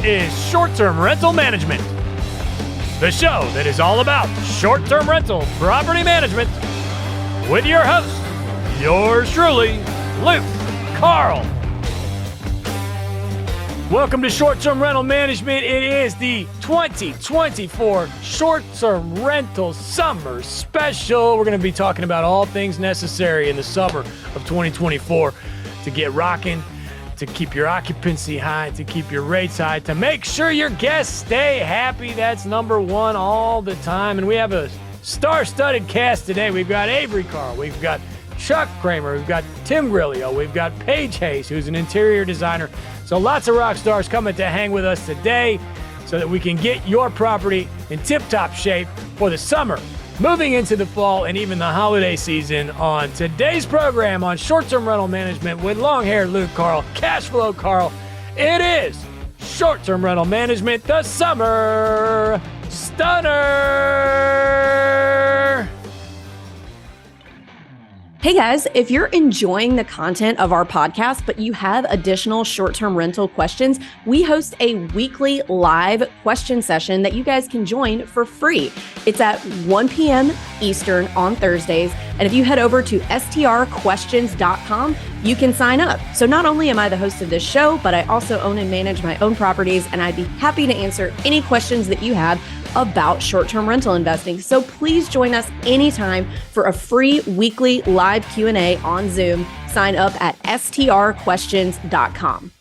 is Short-Term Rental Management, the show that is all about short-term rental property management with your host, yours truly, Luke Carl. Welcome to Short-Term Rental Management. It is the 2024 Short-Term Rental Summer Special. We're going to be talking about all things necessary in the summer of 2024 to get rocking, to keep your occupancy high, to keep your rates high, to make sure your guests stay happy. That's number one all the time. And we have a star-studded cast today. We've got Avery Carl. We've got Chuck Kramer. We've got Tim Grillio. We've got Paige Hayes, who's an interior designer. So lots of rock stars coming to hang with us today so that we can get your property in tip-top shape for the summer, moving into the fall, and even the holiday season. On today's program on Short-Term Rental Management with long-haired Luke Carl, Cash Flow Carl, it is Short-Term Rental Management, the Summer Stunner. Hey guys, if you're enjoying the content of our podcast, but you have additional short-term rental questions, we host a weekly live question session that you guys can join for free. It's at 1 p.m. Eastern on Thursdays. And if you head over to strquestions.com, you can sign up. So not only am I the host of this show, but I also own and manage my own properties, and I'd be happy to answer any questions that you have about short-term rental investing. So please join us anytime for a free weekly live Q&A on Zoom. Sign up at strquestions.com.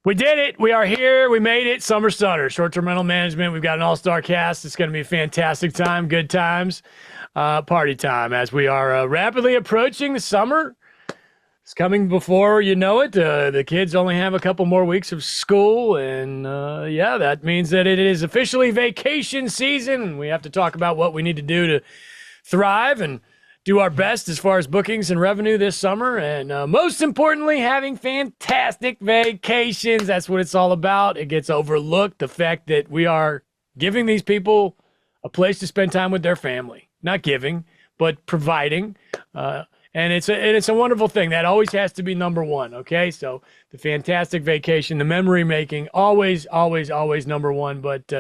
We did it. We are here. We made it. Summer Stunner, Short-Term Rental Management. We've got an all-star cast. It's going to be a fantastic time, good times, party time as we are rapidly approaching the summer. It's coming before you know it. The kids only have a couple more weeks of school, and that means that it is officially vacation season. We have to talk about what we need to do to thrive and do our best as far as bookings and revenue this summer, and most importantly, having fantastic vacations. That's what it's all about. It gets overlooked, the fact that we are giving these people a place to spend time with their family. Not giving, but providing. And it's a wonderful thing. That always has to be number one, okay? So the fantastic vacation, the memory making, always number one. But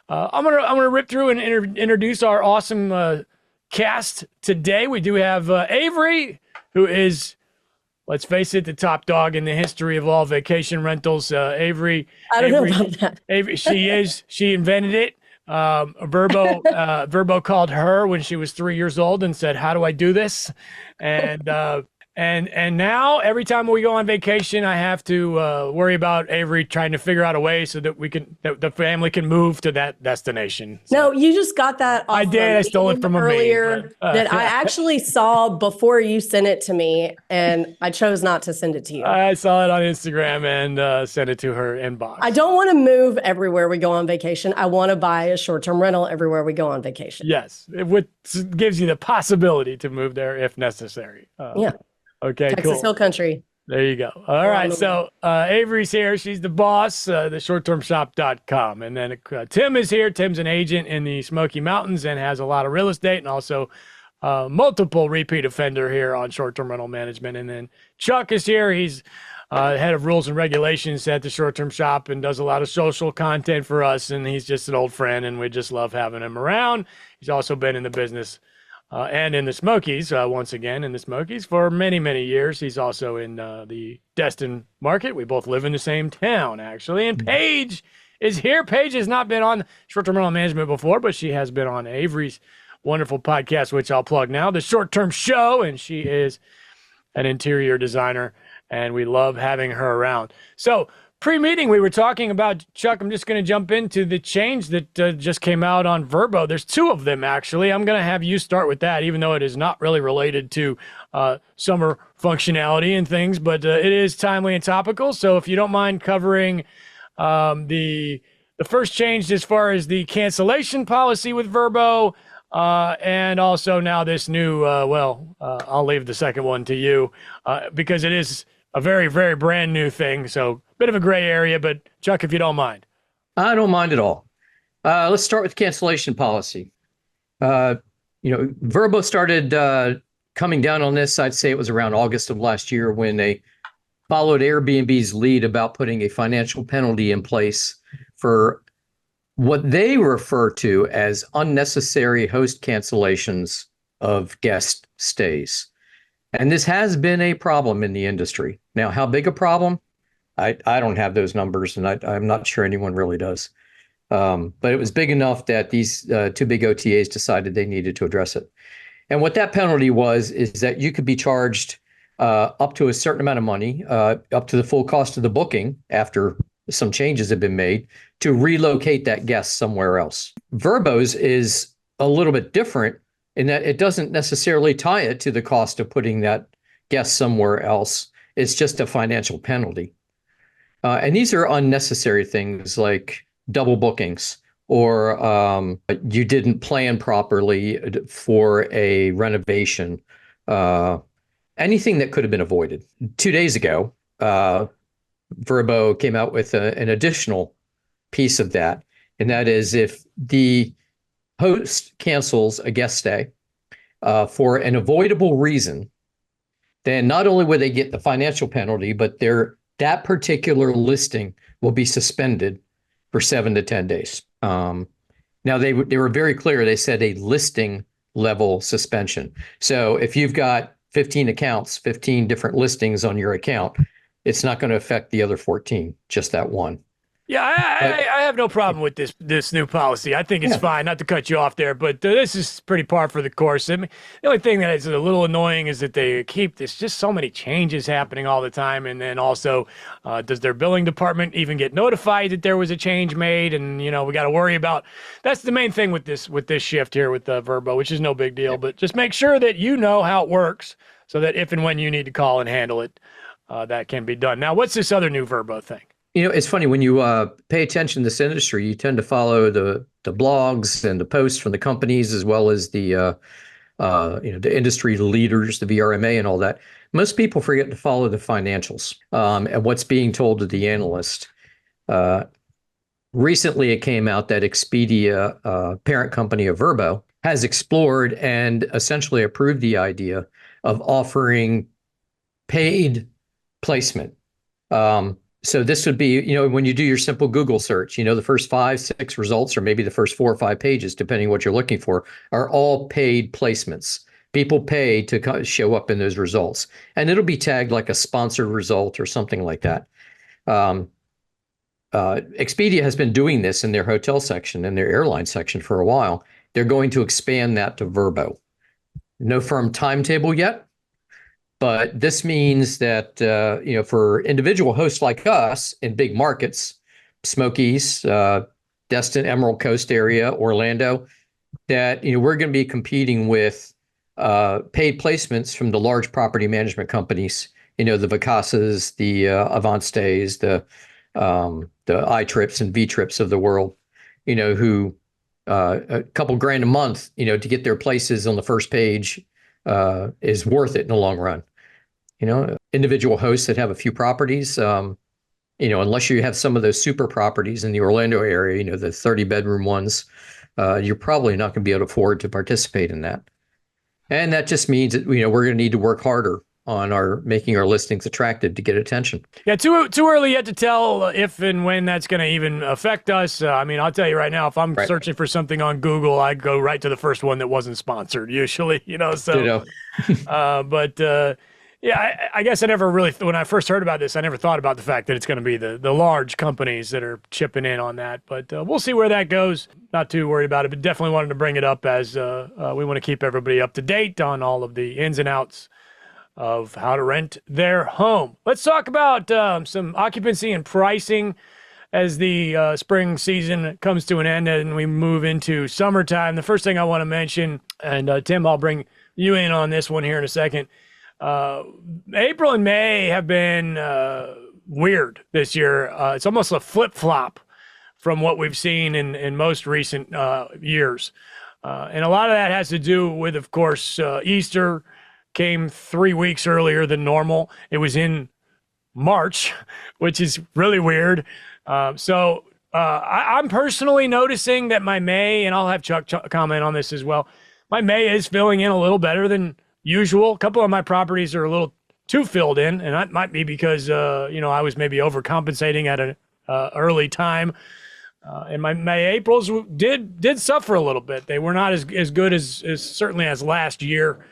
I'm gonna rip through and introduce our awesome cast today. We do have Avery, who is, let's face it, the top dog in the history of all vacation rentals. Avery, I don't know about that. Avery, she invented it. Vrbo called her when she was 3 years old and said, "How do I do this?" And now every time we go on vacation, I have to worry about Avery trying to figure out a way so that the family can move to that destination. So, no, you just got that off. I did. I stole it from earlier that I actually saw before you sent it to me, and I chose not to send it to you. I saw it on Instagram and sent it to her inbox. I don't want to move everywhere we go on vacation. I want to buy a short-term rental everywhere we go on vacation. Yes, it gives you the possibility to move there if necessary. Yeah. Okay, Texas cool. Hill Country. There you go. All right, so Avery's here. She's the boss, the shorttermshop.com. And then Tim is here. Tim's an agent in the Smoky Mountains and has a lot of real estate and also multiple repeat offender here on short-term rental management. And then Chuck is here. He's head of rules and regulations at the Short-Term Shop and does a lot of social content for us. And he's just an old friend, and we just love having him around. He's also been in the business and in the Smokies, once again, in the Smokies for many, many years. He's also in the Destin market. We both live in the same town, actually. And Paige is here. Paige has not been on Short-Term Rental Management before, but she has been on Avery's wonderful podcast, which I'll plug now, The Short-Term Show, and she is an interior designer, and we love having her around. So, pre-meeting, we were talking about, Chuck, I'm just going to jump into the change that just came out on Vrbo. There's two of them, actually. I'm going to have you start with that, even though it is not really related to summer functionality and things, but it is timely and topical. So if you don't mind covering the first change as far as the cancellation policy with Vrbo, and also now this new, I'll leave the second one to you because it is a very, very brand new thing. So bit of a gray area, but Chuck, if you don't mind. I don't mind at all. Let's start with cancellation policy. Vrbo started coming down on this. I'd say it was around August of last year when they followed Airbnb's lead about putting a financial penalty in place for what they refer to as unnecessary host cancellations of guest stays. And this has been a problem in the industry. Now, how big a problem? I don't have those numbers, and I'm not sure anyone really does. But it was big enough that these two big OTAs decided they needed to address it. And what that penalty is that you could be charged up to a certain amount of money, up to the full cost of the booking after some changes have been made, to relocate that guest somewhere else. Vrbo's is a little bit different in that it doesn't necessarily tie it to the cost of putting that guest somewhere else. It's just a financial penalty. And these are unnecessary things like double bookings, or you didn't plan properly for a renovation, anything that could have been avoided. 2 days ago, Vrbo came out with an additional piece of that, and that is if the host cancels a guest stay for an avoidable reason, then not only will they get the financial penalty, but that particular listing will be suspended for 7 to 10 days. Now, they were very clear. They said a listing level suspension. So if you've got 15 accounts, 15 different listings on your account, it's not going to affect the other 14, just that one. Yeah, I have no problem with this new policy. I think it's fine, not to cut you off there, but this is pretty par for the course. I mean, the only thing that is a little annoying is that there's just so many changes happening all the time. And then also, does their billing department even get notified that there was a change made? And, we got to worry about, that's the main thing with this shift here with Vrbo, which is no big deal, but just make sure that you know how it works so that if and when you need to call and handle it, that can be done. Now, what's this other new Vrbo thing? It's funny when you pay attention to this industry, you tend to follow the blogs and the posts from the companies, as well as the industry leaders, the VRMA and all that. Most people forget to follow the financials and what's being told to the analyst. Recently, it came out that Expedia, parent company of Vrbo, has explored and essentially approved the idea of offering paid placement. So this would be, when you do your simple Google search, the first 5, 6 results, or maybe the first 4 or 5 pages, depending what you're looking for, are all paid placements. People pay to show up in those results, and it'll be tagged like a sponsored result or something like that. Expedia has been doing this in their hotel section and their airline section for a while. They're going to expand that to Vrbo. No firm timetable yet. But this means that, for individual hosts like us in big markets, Smokies, Destin, Emerald Coast area, Orlando, that, we're going to be competing with paid placements from the large property management companies, the Vacasas, the Avant Stays, the iTrips and V-Trips of the world, who a couple grand a month, to get their places on the first page is worth it in the long run. Individual hosts that have a few properties, unless you have some of those super properties in the Orlando area, the 30-bedroom ones, you're probably not going to be able to afford to participate in that. And that just means that, we're going to need to work harder on making our listings attractive to get attention. Yeah, too early yet to tell if and when that's going to even affect us. I'll tell you right now, if I'm searching for something on Google, I go right to the first one that wasn't sponsored usually, so. Yeah, I guess I never really, when I first heard about this, I never thought about the fact that it's going to be the large companies that are chipping in on that. But we'll see where that goes. Not too worried about it, but definitely wanted to bring it up as we want to keep everybody up to date on all of the ins and outs of how to rent their home. Let's talk about some occupancy and pricing as the spring season comes to an end and we move into summertime. The first thing I want to mention, and Tim, I'll bring you in on this one here in a second. April and May have been weird this year. It's almost a flip-flop from what we've seen in most recent years. And a lot of that has to do with, of course, Easter came 3 weeks earlier than normal. It was in March, which is really weird. So I'm personally noticing that my May, and I'll have Chuck comment on this as well, my May is filling in a little better than usual. A couple of my properties are a little too filled in, and that might be because I was maybe overcompensating at an early time. And my Aprils did suffer a little bit. They were not as good as certainly as last year.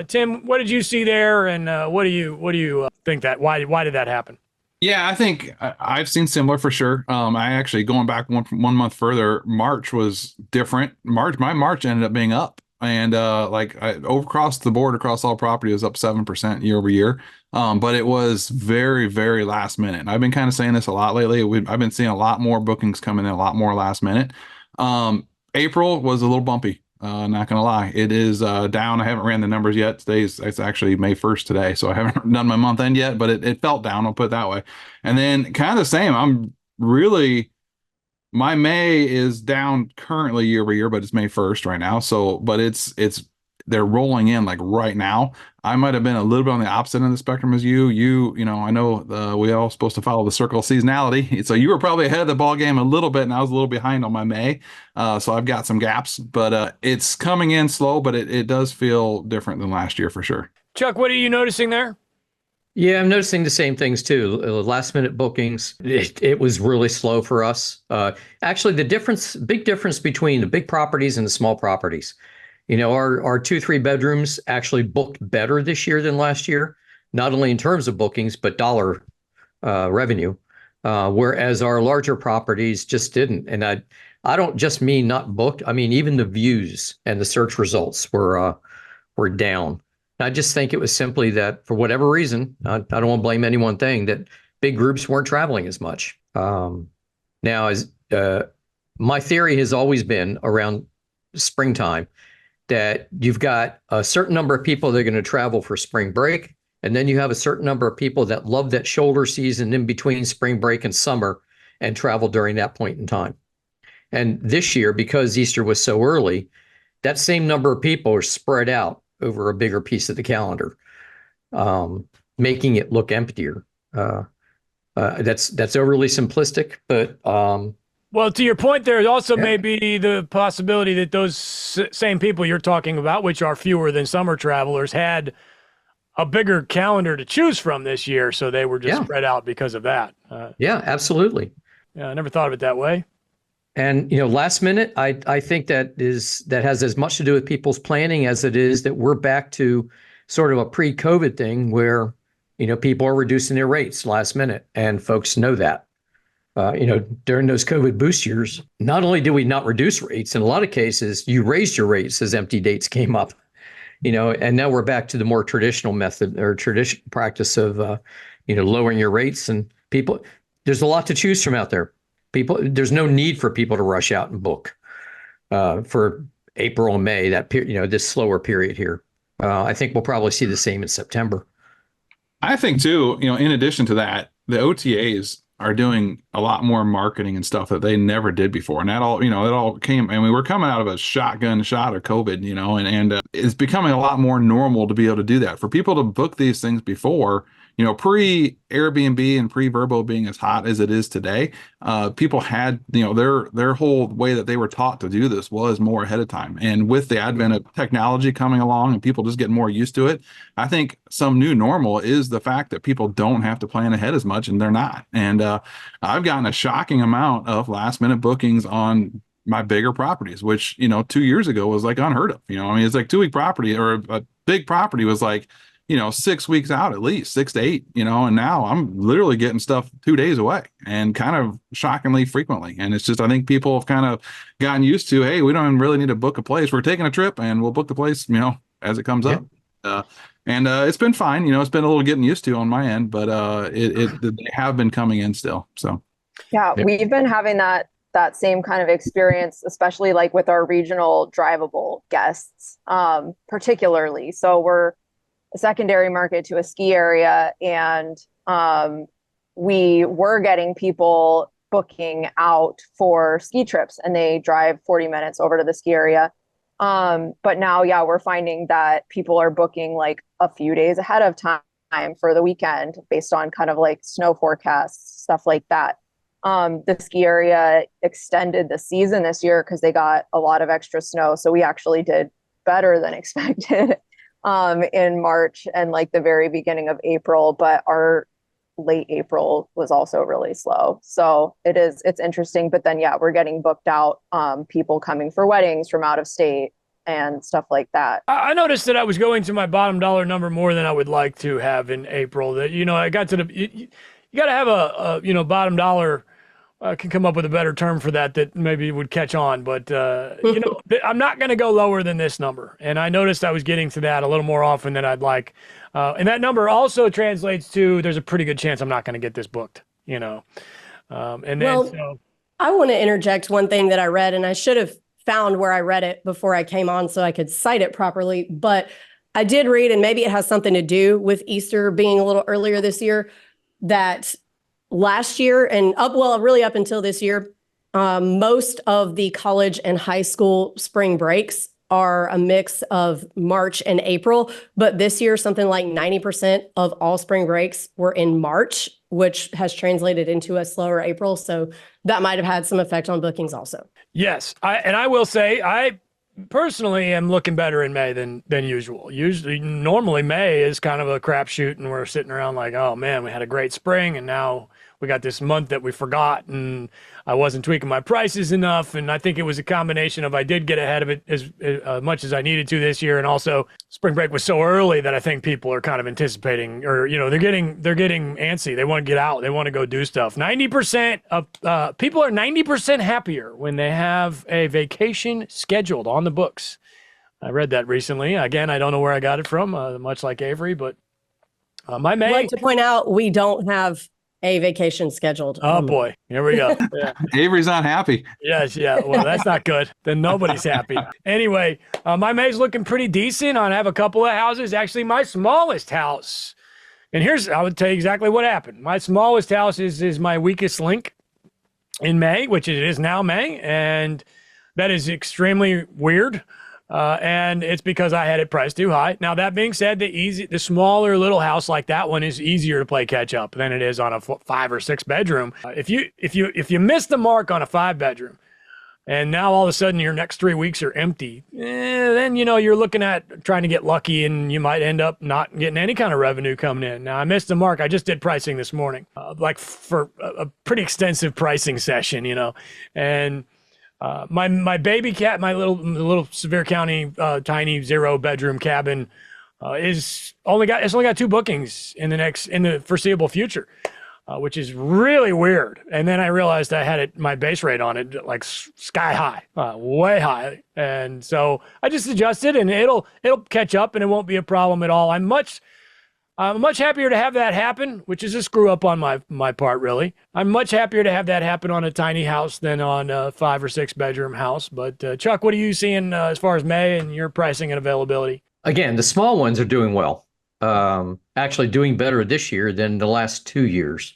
Tim, what did you see there, and what do you think that why did that happen? Yeah, I think I've seen similar for sure. I actually going back one month further, March was different. My March ended up being up, and across the board, across all property, it was up 7% year over year. But it was very, very last minute. And I've been kind of saying this a lot lately. I've been seeing a lot more bookings coming in, a lot more last minute. April was a little bumpy. Not gonna lie, it is down. I haven't ran the numbers yet. It's actually May 1st today, so I haven't done my month end yet, but it felt down, I'll put it that way. And then kind of the same, my May is down currently year over year, but it's May 1st right now. So, but they're rolling in like right now. I might have been a little bit on the opposite end of the spectrum as you. I know we all supposed to follow the circle of seasonality. So you were probably ahead of the ball game a little bit, and I was a little behind on my May. So I've got some gaps, but it's coming in slow, but it does feel different than last year for sure. Chuck, what are you noticing there? Yeah, I'm noticing the same things too. Last minute bookings, it was really slow for us. Actually, big difference between the big properties and the small properties. Our 2-3 bedrooms actually booked better this year than last year, not only in terms of bookings, but dollar revenue, whereas our larger properties just didn't. And I don't just mean not booked. I mean, even the views and the search results were down. I just think it was simply that for whatever reason, I don't want to blame any one thing, that big groups weren't traveling as much. Now, my theory has always been around springtime, that you've got a certain number of people that are going to travel for spring break, and then you have a certain number of people that love that shoulder season in between spring break and summer and travel during that point in time. And this year, because Easter was so early, that same number of people are spread out over a bigger piece of the calendar, making it look emptier. That's overly simplistic, but well, to your point, there also may be the possibility that those same people you're talking about, which are fewer than summer travelers, had a bigger calendar to choose from this year, so they were just spread out because of that. Yeah, absolutely. Yeah, I never thought of it that way. And last minute, I think that has as much to do with people's planning as it is that we're back to sort of a pre-COVID thing where people are reducing their rates last minute, and folks know that. During those COVID boost years, not only did we not reduce rates, in a lot of cases, you raised your rates as empty dates came up, and now we're back to the more traditional method or traditional practice of, lowering your rates. And there's a lot to choose from out there. There's no need for people to rush out and book for April and May, this slower period here. I think we'll probably see the same in September. I think too, in addition to that, the OTAs are doing a lot more marketing and stuff that they never did before. And that all came, I mean, we're coming out of a shotgun shot of COVID, and it's becoming a lot more normal to be able to do that. For people to book these things before, pre Airbnb and pre Vrbo being as hot as it is today, people had, their whole way that they were taught to do this was more ahead of time. And with the advent of technology coming along and people just getting more used to it, I think some new normal is the fact that people don't have to plan ahead as much, and they're not. And I've gotten a shocking amount of last minute bookings on my bigger properties, which, 2 years ago was like unheard of. It's like 2-week property, or a big property was like, 6 weeks out, at least 6 to 8, and now I'm literally getting stuff 2 days away, and kind of shockingly frequently. And it's just, I think people have kind of gotten used to, hey, we don't really need to book a place. We're taking a trip and we'll book the place, as it comes up. And it's been fine. It's been a little getting used to on my end, but they have been coming in still. So, yeah, we've been having that same kind of experience, especially like with our regional drivable guests, particularly. So we're a secondary market to a ski area, and we were getting people booking out for ski trips, and they drive 40 minutes over to the ski area. But now, we're finding that people are booking like a few days ahead of time for the weekend based on kind of like snow forecasts, stuff like that. The ski area extended the season this year because they got a lot of extra snow. So we actually did better than expected. in March and like the very beginning of April, but our late April was also really slow. So it's interesting. But then, yeah, we're getting booked out, people coming for weddings from out of state and stuff like that. I noticed that I was going to my bottom dollar number more than I would like to have in April. That, I got to you got to have a bottom dollar. I can come up with a better term for that maybe would catch on, but I'm not going to go lower than this number. And I noticed I was getting to that a little more often than I'd like. And that number also translates to there's a pretty good chance I'm not going to get this booked, And then I want to interject one thing that I read, and I should have found where I read it before I came on so I could cite it properly. But I did read, and maybe it has something to do with Easter being a little earlier this year, that last year and really up until this year, most of the college and high school spring breaks are a mix of March and April. But this year, something like 90% of all spring breaks were in March, which has translated into a slower April. So that might have had some effect on bookings also. Yes. I will say, I personally am looking better in May than usual. Normally May is kind of a crapshoot, and we're sitting around like, oh man, we had a great spring, and now we got this month that we forgot, and I wasn't tweaking my prices enough. And I think it was a combination of I did get ahead of it as much as I needed to this year, and also spring break was so early that I think people are kind of anticipating, or they're getting antsy. They want to get out. They want to go do stuff. 90% of people are 90% happier when they have a vacation scheduled on the books. I read that recently. Again, I don't know where I got it from, much like Avery, but my May. I'd like to point out we don't have a vacation scheduled. Oh boy, here we go. Yeah. Avery's not happy. Yes, yeah. Well, that's not good. Then nobody's happy. Anyway, my May's looking pretty decent. I have a couple of houses. Actually, my smallest house, and I would tell you exactly what happened. My smallest house is my weakest link in May, which it is now May, and that is extremely weird. And it's because I had it priced too high. Now, that being said, the smaller little house like that one is easier to play catch up than it is on a 5 or 6 bedroom. If you miss the mark on a 5 bedroom, and now all of a sudden your next 3 weeks are empty, then you're looking at trying to get lucky, and you might end up not getting any kind of revenue coming in. Now, I missed the mark. I just did pricing this morning, like for a pretty extensive pricing session, and. My baby cat, my little Sevier County tiny 0-bedroom cabin, it's only got 2 bookings in the foreseeable future, which is really weird. And then I realized I had my base rate on it like sky high, way high, and so I just adjusted, and it'll catch up, and it won't be a problem at all. I'm much happier to have that happen, which is a screw up on my part, really. I'm much happier to have that happen on a tiny house than on a 5 or 6 bedroom house. But Chuck, what are you seeing as far as May and your pricing and availability? Again, the small ones are doing well. Actually doing better this year than the last 2 years.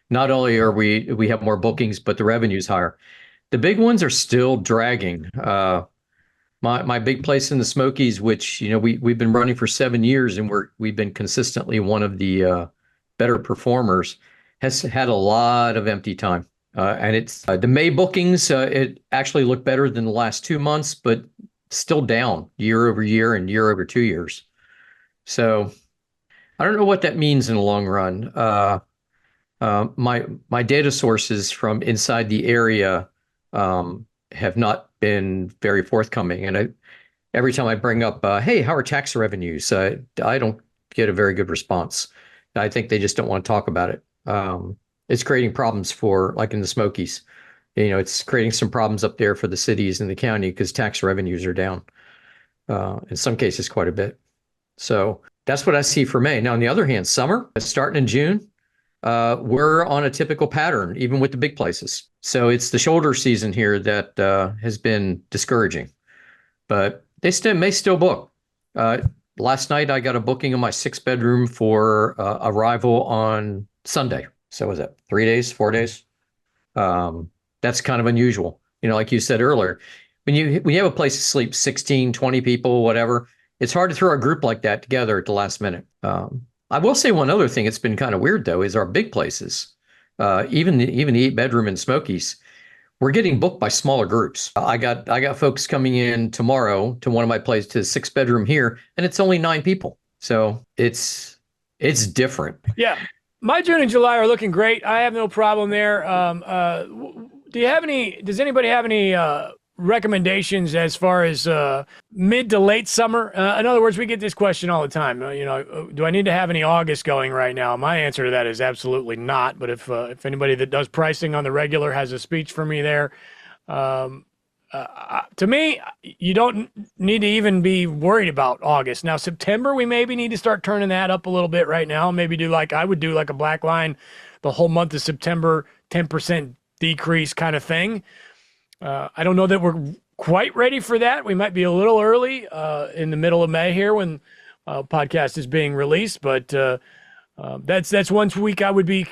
Not only are we have more bookings, but the revenue's higher. The big ones are still dragging. My big place in the Smokies, which we've been running for 7 years, and we've been consistently one of the better performers, has had a lot of empty time. And it's the May bookings. It actually looked better than the last 2 months, but still down year over year and year over 2 years. So I don't know what that means in the long run. My data sources from inside the area have not been very forthcoming. And every time I bring up, hey, how are tax revenues? I don't get a very good response. I think they just don't want to talk about it. It's creating problems for, like in the Smokies, it's creating some problems up there for the cities and the county because tax revenues are down. In some cases, quite a bit. So that's what I see for May. Now, on the other hand, summer, starting in June, we're on a typical pattern, even with the big places. So it's the shoulder season here that has been discouraging, but they may still book. Last night, I got a booking on my 6-bedroom for arrival on Sunday. So was that 3 days, 4 days? That's kind of unusual. Like you said earlier, when you have a place to sleep 16, 20 people, whatever, it's hard to throw a group like that together at the last minute. I will say one other thing. It's been kind of weird though, is our big places, even the 8-bedroom in Smokies. we're getting booked by smaller groups. I got folks coming in tomorrow to one of my places, to a 6-bedroom here, and it's only 9 people. So it's different. Yeah. My June and July are looking great. I have no problem there. Does anybody have any recommendations as far as mid to late summer? In other words, we get this question all the time. Do I need to have any August going right now? My answer to that is absolutely not. But if anybody that does pricing on the regular has a speech for me there, to me, you don't need to even be worried about August. Now, September, we maybe need to start turning that up a little bit right now. Maybe I would do like a black line the whole month of September, 10% decrease kind of thing. I don't know that we're quite ready for that. We might be a little early in the middle of May here when podcast is being released, but that's one week I would be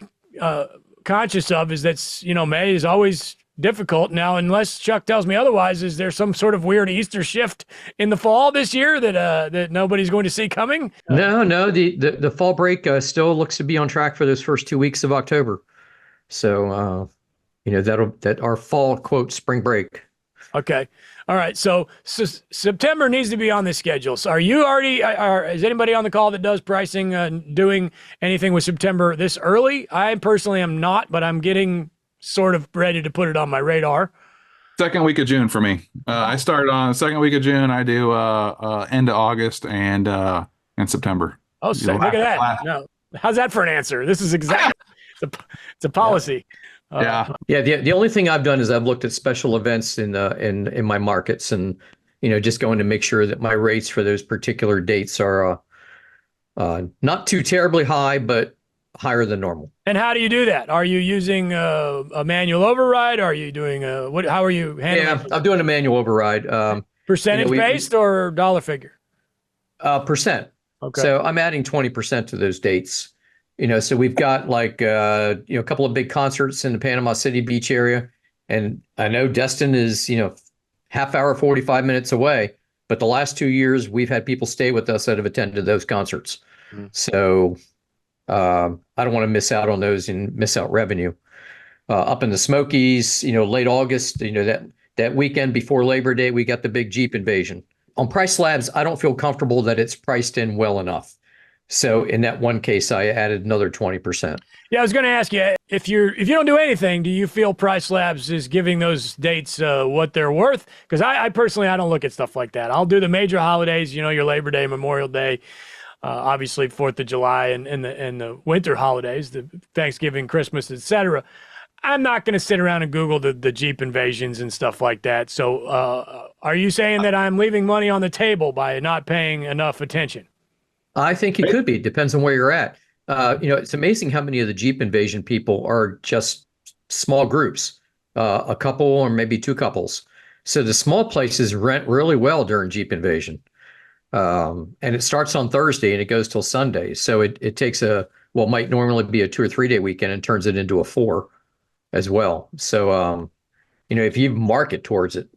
conscious of, is May is always difficult. Now, unless Chuck tells me otherwise, is there some sort of weird Easter shift in the fall this year that nobody's going to see coming? No, the fall break still looks to be on track for those first 2 weeks of October. So, that our fall quote spring break. Okay. All right. So September needs to be on the schedule. So is anybody on the call that does pricing, doing anything with September this early? I personally am not, but I'm getting sort of ready to put it on my radar. Second week of June for me. I start on the second week of June. I do end of August and September. Oh, so look at that. No, how's that for an answer? This is exactly it's a policy. Yeah. The only thing I've done is I've looked at special events in my markets, and just going to make sure that my rates for those particular dates are not too terribly high, but higher than normal. And how do you do that? Are you using a manual override? Are you doing how are you handling it? I'm doing a manual override. Percentage based or dollar figure? Percent. Okay. So I'm adding 20% to those dates. So we've got a couple of big concerts in the Panama City Beach area. And I know Destin is, half hour, 45 minutes away. But the last 2 years, we've had people stay with us that have attended those concerts. Mm-hmm. So I don't want to miss out on those and miss out revenue. Up in the Smokies, late August, that weekend before Labor Day, we got the big Jeep invasion. On Price Labs, I don't feel comfortable that it's priced in well enough. So in that one case, I added another 20%. Yeah, I was going to ask you, if you don't do anything, do you feel Price Labs is giving those dates what they're worth? Because I personally, I don't look at stuff like that. I'll do the major holidays, your Labor Day, Memorial Day, obviously 4th of July, and the winter holidays, the Thanksgiving, Christmas, etc. I'm not going to sit around and Google the Jeep invasions and stuff like that. So are you saying that I'm leaving money on the table by not paying enough attention? I think it could be. Depends on where you're at. It's amazing how many of the Jeep invasion people are just small groups, a couple or maybe 2 couples. So the small places rent really well during Jeep invasion. And it starts on Thursday and it goes till Sunday. So it takes might normally be a 2 or 3 day weekend and turns it into a 4 as well. So, if you market towards it.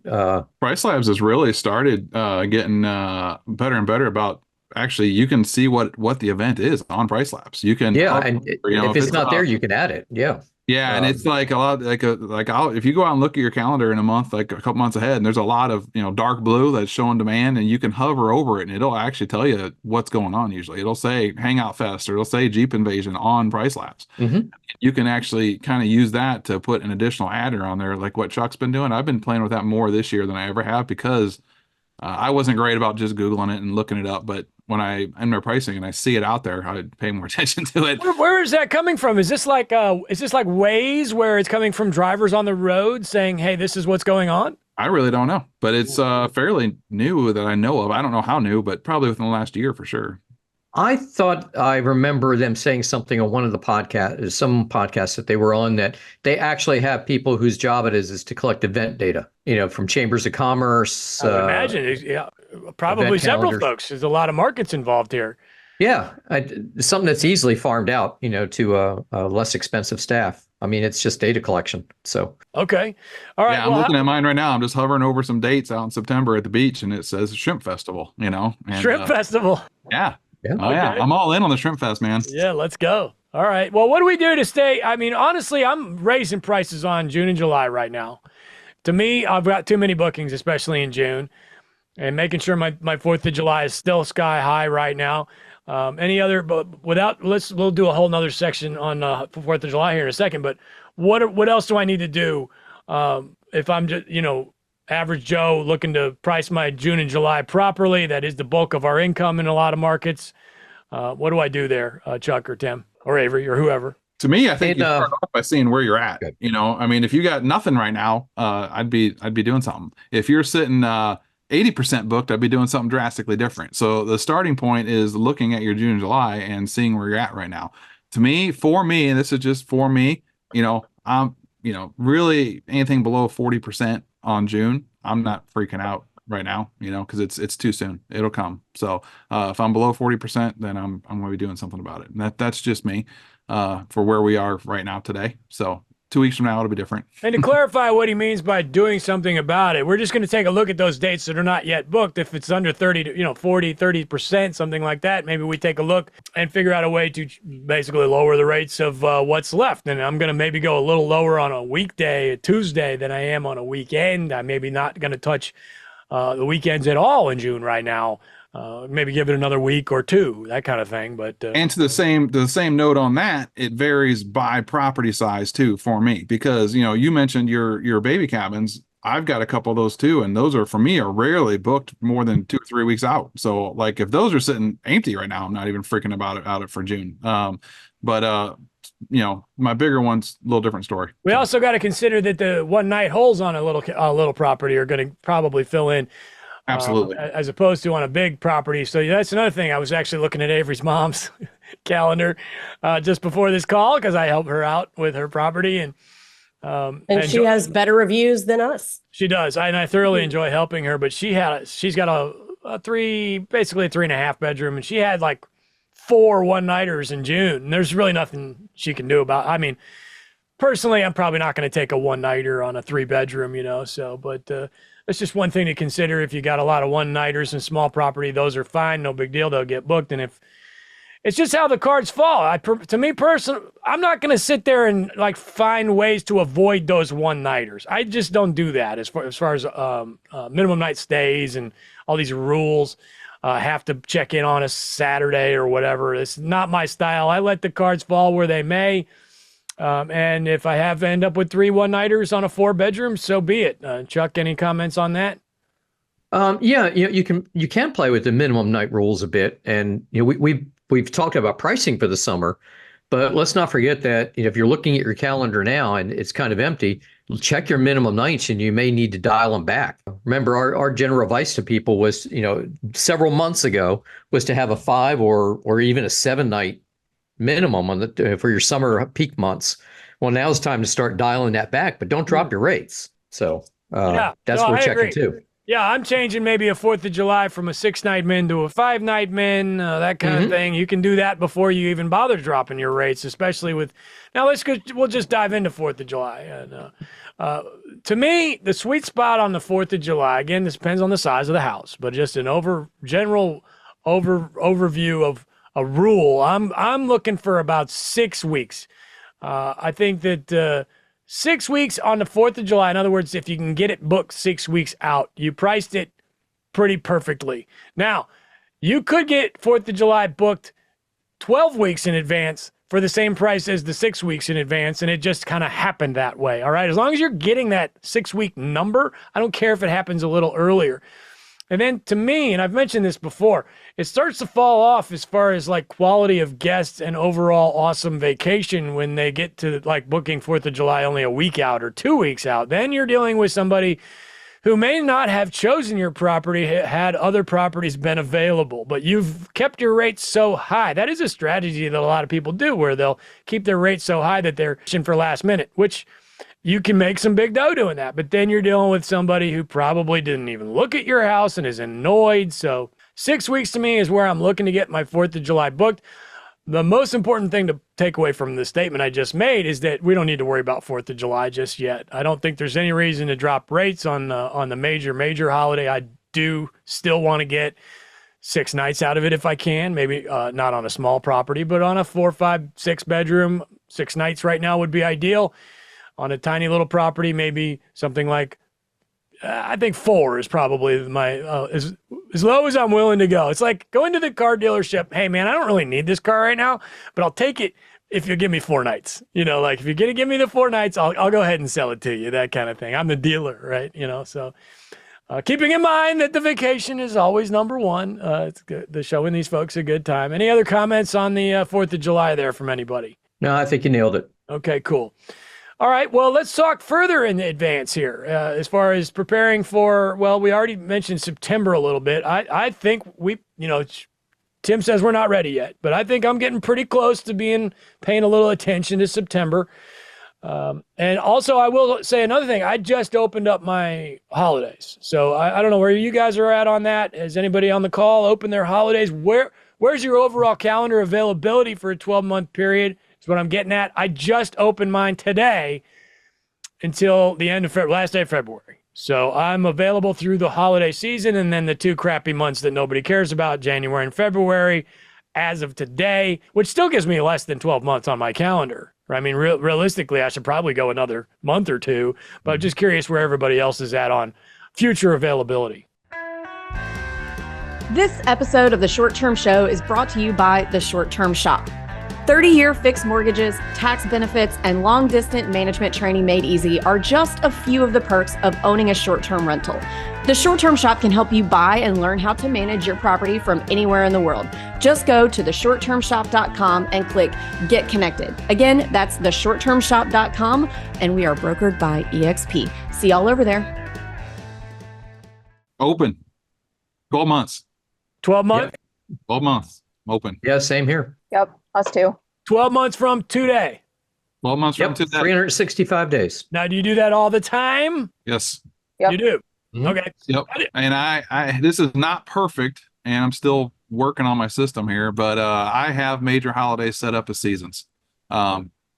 Price Labs has really started getting better and better about, actually, you can see what the event is on Price Labs. You can, and if it's not there, you can add it. Yeah. Yeah, and it's like a lot if you go out and look at your calendar in a month, like a couple months ahead, and there's a lot of dark blue that's showing demand, and you can hover over it, and it'll actually tell you what's going on. Usually, it'll say Hangout Fest or it'll say Jeep Invasion on Price Labs. Mm-hmm. You can actually kind of use that to put an additional adder on there, like what Chuck's been doing. I've been playing with that more this year than I ever have because I wasn't great about just Googling it and looking it up, but when I end my pricing and I see it out there, I pay more attention to it. Where is that coming from? Is this like Waze, where it's coming from drivers on the road saying, "Hey, this is what's going on"? I really don't know, but it's fairly new that I know of. I don't know how new, but probably within the last year for sure. I thought I remember them saying something on one of the podcasts, some podcasts that they were on, that they actually have people whose job it is to collect event data, from chambers of commerce. I would imagine, yeah, probably several folks. There's a lot of markets involved here. Yeah, something that's easily farmed out, to a less expensive staff. I mean, it's just data collection. So okay, all right. Yeah, I'm looking at mine right now. I'm just hovering over some dates out in September at the beach, and it says Shrimp Festival. And, Shrimp Festival. Yeah. Yeah. Oh, yeah. I'm all in on the Shrimp Fest, man. Yeah, let's go. All right. Well, what do we do to stay? I mean, honestly, I'm raising prices on June and July right now. To me, I've got too many bookings, especially in June, and making sure my 4th of July is still sky high right now. Any other, but we'll do a whole nother section on 4th of July here in a second, but what else do I need to do? If I'm just, average Joe looking to price my June and July properly, that is the bulk of our income in a lot of markets. What do I do there, Chuck or Tim or Avery or whoever? To me, I think you start off by seeing where you're at. Good. I mean, if you got nothing right now, I'd be doing something. If you're sitting 80% booked, I'd be doing something drastically different. So the starting point is looking at your June and July and seeing where you're at right now. To me, and this is just for me, I'm, really anything below 40% on June, I'm not freaking out right now, because it's too soon. It'll come. So if I'm below 40%, then I'm going to be doing something about it. And that's just me for where we are right now today. So 2 weeks from now, it'll be different. And to clarify what he means by doing something about it, we're just going to take a look at those dates that are not yet booked. If it's under 30 to 40, 30%, something like that, maybe we take a look and figure out a way to basically lower the rates of what's left. And I'm going to maybe go a little lower on a weekday, a Tuesday, than I am on a weekend. I'm maybe not going to touch the weekends at all in June right now. Maybe give it another week or two, that kind of thing. But and to the same note on that, it varies by property size too for me, because you mentioned your baby cabins. I've got a couple of those too, and those are rarely booked more than 2 or 3 weeks out. So like if those are sitting empty right now, I'm not even freaking about it for June. But my bigger one's a little different story. We also got to consider that the one night holes on a little property are going to probably fill in. Absolutely. As opposed to on a big property. So that's another thing. I was actually looking at Avery's mom's calendar just before this call because I help her out with her properity. And she has better reviews than us. She does. And I thoroughly enjoy helping her. But she's got a 3.5 bedroom. And she had like 4 one-nighters in June. And there's really nothing she can do about it. I mean, personally, I'm probably not going to take a one-nighter on a 3-bedroom, but it's just one thing to consider. If you got a lot of one-nighters and small property, those are fine. No big deal. They'll get booked. And if it's just how the cards fall, to me personally, I'm not going to sit there and like find ways to avoid those one-nighters. I just don't do that as far as minimum night stays and all these rules. Have to check in on a Saturday or whatever. It's not my style. I let the cards fall where they may. And if I end up with 3 one-nighters on a 4-bedroom, so be it. Chuck, any comments on that? Yeah, you can play with the minimum night rules a bit, and we've talked about pricing for the summer, but let's not forget that if you're looking at your calendar now and it's kind of empty, check your minimum nights, and you may need to dial them back. Remember, our general advice to people was, several months ago, was to have a 5 or even a 7-night minimum for your summer peak months. Well, now it's time to start dialing that back, but don't drop your rates. So that's what we're checking too. Yeah, I'm changing maybe a 4th of July from a 6-night min to a 5-night min, that kind of thing. You can do that before you even bother dropping your rates, especially with. Now we'll just dive into 4th of July. And to me, the sweet spot on the 4th of July, again, this depends on the size of the house, but just an general overview of a rule. I'm looking for about 6 weeks. I think that 6 weeks on the 4th of July, in other words, if you can get it booked 6 weeks out, you priced it pretty perfectly. Now, you could get 4th of July booked 12 weeks in advance for the same price as the 6 weeks in advance, and it just kind of happened that way, all right? As long as you're getting that 6-week number, I don't care if it happens a little earlier. And then to me, and I've mentioned this before, it starts to fall off as far as like quality of guests and overall awesome vacation when they get to like booking 4th of July only a week out or 2 weeks out. Then you're dealing with somebody who may not have chosen your property had other properties been available, but you've kept your rates so high. That is a strategy that a lot of people do where they'll keep their rates so high that they're pushing for last minute, which you can make some big dough doing that, but then you're dealing with somebody who probably didn't even look at your house and is annoyed. So 6 weeks to me is where I'm looking to get my 4th of July booked. The most important thing to take away from the statement I just made is that we don't need to worry about 4th of July just yet. I don't think there's any reason to drop rates on the major holiday. I do still want to get 6 nights out of it if I can. Maybe not on a small property, but on a 4, 5, 6 bedroom, 6 nights right now would be ideal. On a tiny little property, maybe something like, I think 4 is probably my as low as I'm willing to go. It's like going to the car dealership. Hey man, I don't really need this car right now, but I'll take it if you give me 4 nights. Like if you're gonna give me the 4 nights, I'll go ahead and sell it to you. That kind of thing. I'm the dealer, right? So keeping in mind that the vacation is always number one. It's good. The showing these folks a good time. Any other comments on the 4th of July there from anybody? No, I think you nailed it. Okay, cool. All right, well, let's talk further in advance here as far as preparing for, well, we already mentioned September a little bit. I think Tim says we're not ready yet, but I think I'm getting pretty close to paying a little attention to September. And also, I will say another thing. I just opened up my holidays. So I don't know where you guys are at on that. Has anybody on the call opened their holidays? Where's your overall calendar availability for a 12-month period? What I'm getting at. I just opened mine today until the end of last day of February. So I'm available through the holiday season and then the 2 crappy months that nobody cares about, January and February, as of today, which still gives me less than 12 months on my calendar. I mean, realistically, I should probably go another month or 2, but I'm just curious where everybody else is at on future availability. This episode of The Short Term Show is brought to you by The Short Term Shop. 30-year fixed mortgages, tax benefits, and long-distance management training made easy are just a few of the perks of owning a short-term rental. The Short-Term Shop can help you buy and learn how to manage your property from anywhere in the world. Just go to theshorttermshop.com and click Get Connected. Again, that's theshorttermshop.com, and we are brokered by EXP. See y'all over there. Open. 12 months. 12 months? Yep. 12 months. Open. Yeah, same here. Yep, us too. 12 months from today. 12 months from today. 365 days. Now, do you do that all the time? Yes. Yep. You do? Mhm. Okay. Yep. And I this is not perfect, and I'm still working on my system here, but I have major holidays set up as seasons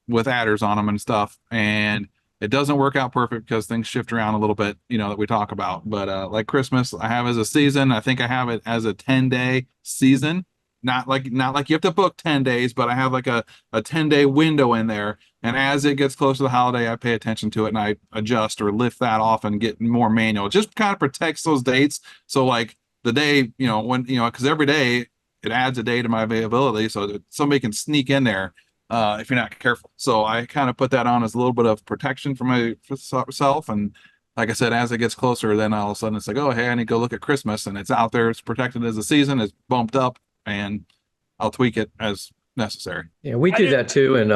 with adders on them and stuff. And it doesn't work out perfect because things shift around a little bit, that we talk about. But like Christmas, I have as a season. I think I have it as a 10-day season. Not like you have to book 10 days, but I have like a 10-day window in there. And as it gets close to the holiday, I pay attention to it and I adjust or lift that off and get more manual. It just kind of protects those dates. So like the day, when, because every day it adds a day to my availability so that somebody can sneak in there if you're not careful. So I kind of put that on as a little bit of protection for myself. And like I said, as it gets closer, then all of a sudden it's like, oh, hey, I need to go look at Christmas, and it's out there. It's protected as a season. It's bumped up. And I'll tweak it as necessary. Yeah, we do that too. And,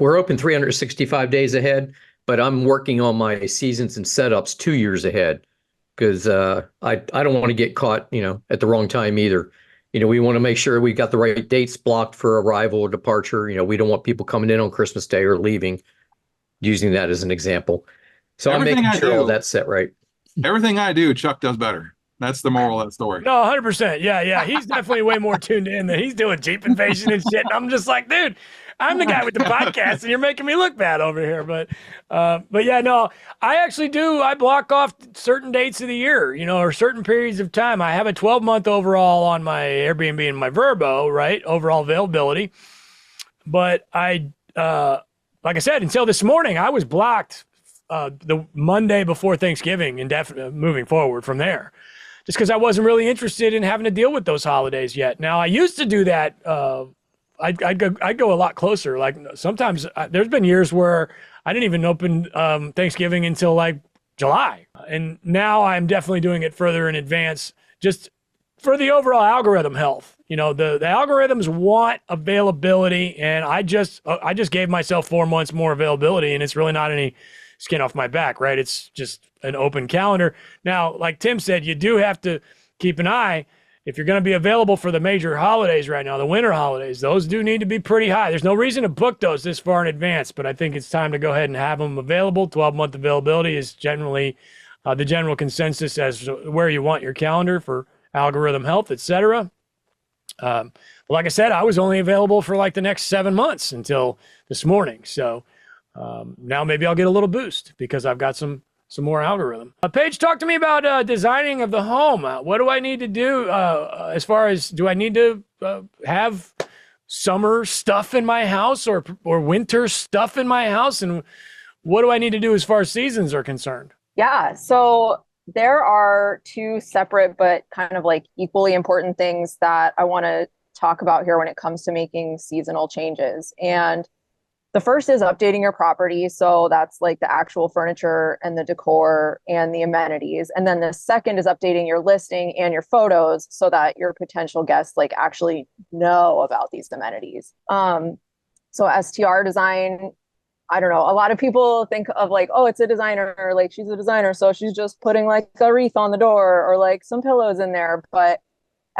we're open 365 days ahead, but I'm working on my seasons and setups 2 years ahead because I don't want to get caught, at the wrong time either. We want to make sure we got the right dates blocked for arrival or departure. We don't want people coming in on Christmas Day or leaving, using that as an example. So I'm making sure all that's set right. Everything I do, Chuck does better. That's the moral of that story. No, 100%. Yeah. He's definitely way more tuned in than he's doing Jeep invasion and shit. And I'm just like, dude, I'm the guy with the podcast and you're making me look bad over here. But yeah, no, I actually do. I block off certain dates of the year, or certain periods of time. I have a 12-month overall on my Airbnb and my Vrbo, right? Overall availability. But like I said, until this morning, I was blocked the Monday before Thanksgiving and moving forward from there. Just because I wasn't really interested in having to deal with those holidays yet. Now, I used to do that. I'd go a lot closer. Like sometimes there's been years where I didn't even open Thanksgiving until like July. And now I'm definitely doing it further in advance just for the overall algorithm health. The algorithms want availability, and I just gave myself 4 months more availability, and it's really not any skin off my back, right? It's just an open calendar. Now, like Tim said, you do have to keep an eye. If you're going to be available for the major holidays right now, the winter holidays, those do need to be pretty high. There's no reason to book those this far in advance, but I think it's time to go ahead and have them available. 12-month availability is generally the general consensus as to where you want your calendar for algorithm health, etc. But like I said, I was only available for like the next 7 months until this morning. So now maybe I'll get a little boost because I've got some some more algorithm. Paige, talk to me about designing of the home. What do I need to do as far as, do I need to have summer stuff in my house or winter stuff in my house? And what do I need to do as far as seasons are concerned? Yeah, so there are two separate but kind of like equally important things that I want to talk about here when it comes to making seasonal changes. And the first is updating your property. So that's like the actual furniture and the decor and the amenities. And then the second is updating your listing and your photos so that your potential guests like actually know about these amenities. So STR design, I don't know. A lot of people think of like, oh, it's a designer, like she's a designer, so she's just putting like a wreath on the door or like some pillows in there. But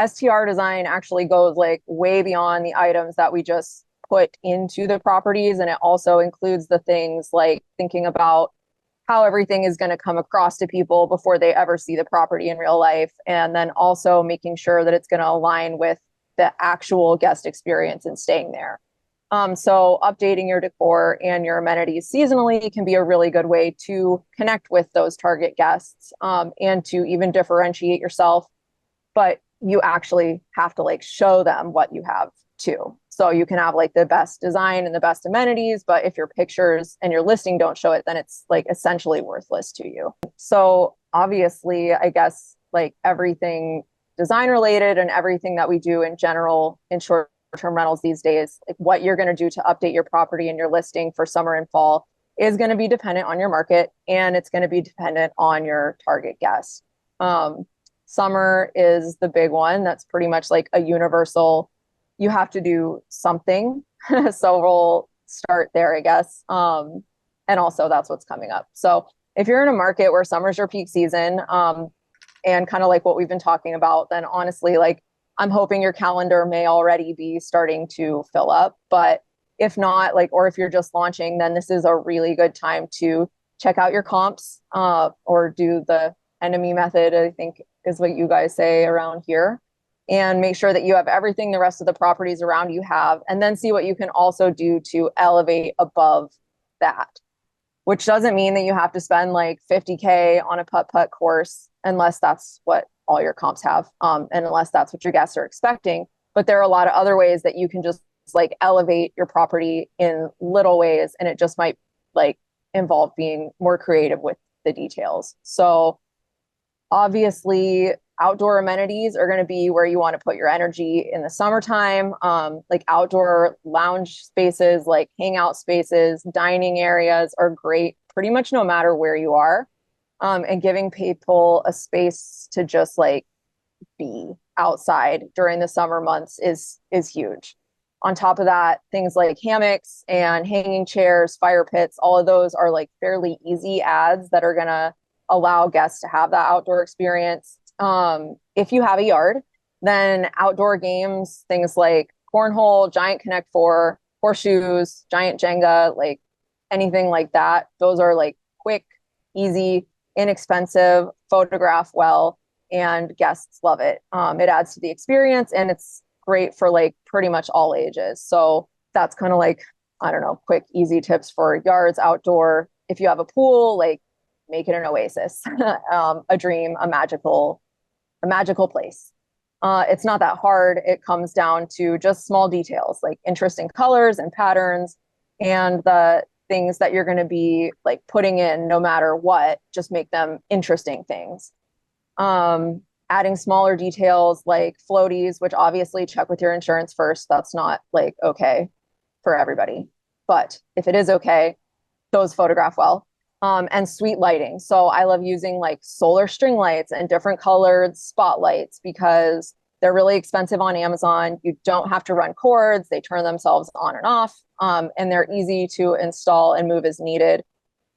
STR design actually goes like way beyond the items that we just put into the properties. And it also includes the things like thinking about how everything is going to come across to people before they ever see the property in real life. And then also making sure that it's going to align with the actual guest experience and staying there. So updating your decor and your amenities seasonally can be a really good way to connect with those target guests and to even differentiate yourself. But you actually have to like show them what you have too. So you can have like the best design and the best amenities, but if your pictures and your listing don't show it, then it's like essentially worthless to you. So obviously, I guess like everything design related and everything that we do in general in short-term rentals these days, like what you're going to do to update your property and your listing for summer and fall is going to be dependent on your market, and it's going to be dependent on your target guest. Summer is the big one. That's pretty much like a universal, you have to do something. So we'll start there, I guess. And also that's what's coming up. So if you're in a market where summer's your peak season, and kind of like what we've been talking about, then honestly, like I'm hoping your calendar may already be starting to fill up. But if not, like, or if you're just launching, then this is a really good time to check out your comps or do the enemy method, I think is what you guys say around here, and make sure that you have everything the rest of the properties around you have, and then see what you can also do to elevate above that, which doesn't mean that you have to spend like 50K on a putt-putt course unless that's what all your comps have, and unless that's what your guests are expecting. But there are a lot of other ways that you can just like elevate your property in little ways, and it just might like involve being more creative with the details. So obviously, outdoor amenities are going to be where you want to put your energy in the summertime. Like outdoor lounge spaces, like hangout spaces, dining areas are great pretty much no matter where you are. And giving people a space to just like be outside during the summer months is huge. On top of that, things like hammocks and hanging chairs, fire pits, all of those are like fairly easy adds that are going to allow guests to have that outdoor experience. If you have a yard, then outdoor games, things like cornhole, giant Connect Four, horseshoes, giant Jenga, like anything like that. Those are like quick, easy, inexpensive, photograph well, and guests love it. It adds to the experience, and it's great for like pretty much all ages. So that's kind of like, I don't know, quick, easy tips for yards, outdoor. If you have a pool, like make it an oasis, a dream, a magical place. It's not that hard. It comes down to just small details like interesting colors and patterns, and the things that you're going to be like putting in no matter what, just make them interesting things. Adding smaller details like floaties, which obviously check with your insurance first. That's not like okay for everybody, but if it is okay, those photograph well. And sweet lighting. So I love using like solar string lights and different colored spotlights because they're really expensive on Amazon. You don't have to run cords. They turn themselves on and off, and they're easy to install and move as needed.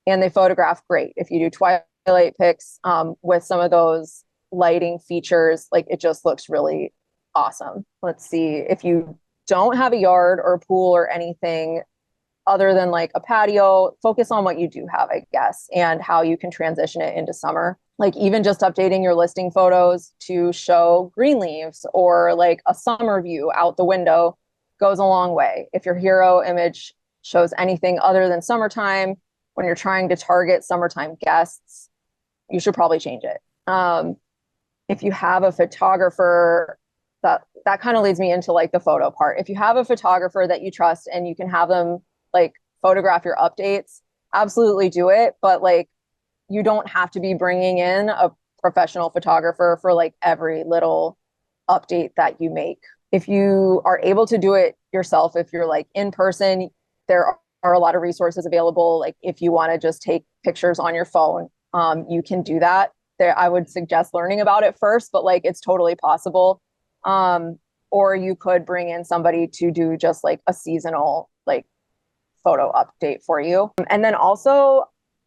And they photograph great. If you do twilight pics with some of those lighting features, like it just looks really awesome. Let's see, if you don't have a yard or a pool or anything other than like a patio, focus on what you do have, I guess, and how you can transition it into summer. Like even just updating your listing photos to show green leaves or like a summer view out the window goes a long way. If your hero image shows anything other than summertime, when you're trying to target summertime guests, you should probably change it. If you have a photographer, that kind of leads me into like the photo part. If you have a photographer that you trust and you can have them like photograph your updates, absolutely do it. But like, you don't have to be bringing in a professional photographer for like every little update that you make. If you are able to do it yourself, if you're like in person, there are a lot of resources available. Like if you want to just take pictures on your phone, you can do that. There, I would suggest learning about it first, but like it's totally possible. Or you could bring in somebody to do just like a seasonal like photo update for you. And then also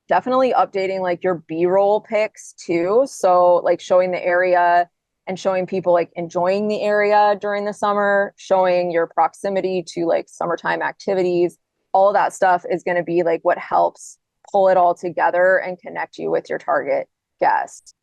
definitely updating like your B-roll pics too. So like showing the area and showing people like enjoying the area during the summer, showing your proximity to like summertime activities. All of that stuff is going to be like what helps pull it all together and connect you with your target guest.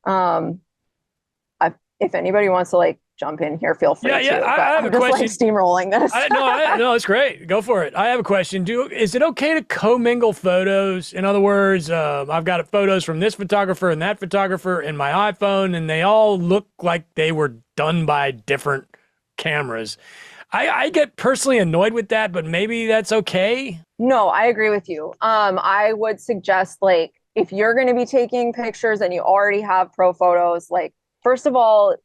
If anybody wants to like jump in here, feel free to. I have I'm a just question. like steamrolling this. No, it's great. Go for it. I have a question. Is it okay to commingle photos? In other words, I've got photos from this photographer and that photographer in my iPhone, and they all look like they were done by different cameras. I get personally annoyed with that, but maybe that's okay. No, I agree with you. I would suggest like if you're going to be taking pictures and you already have pro photos, like first of all,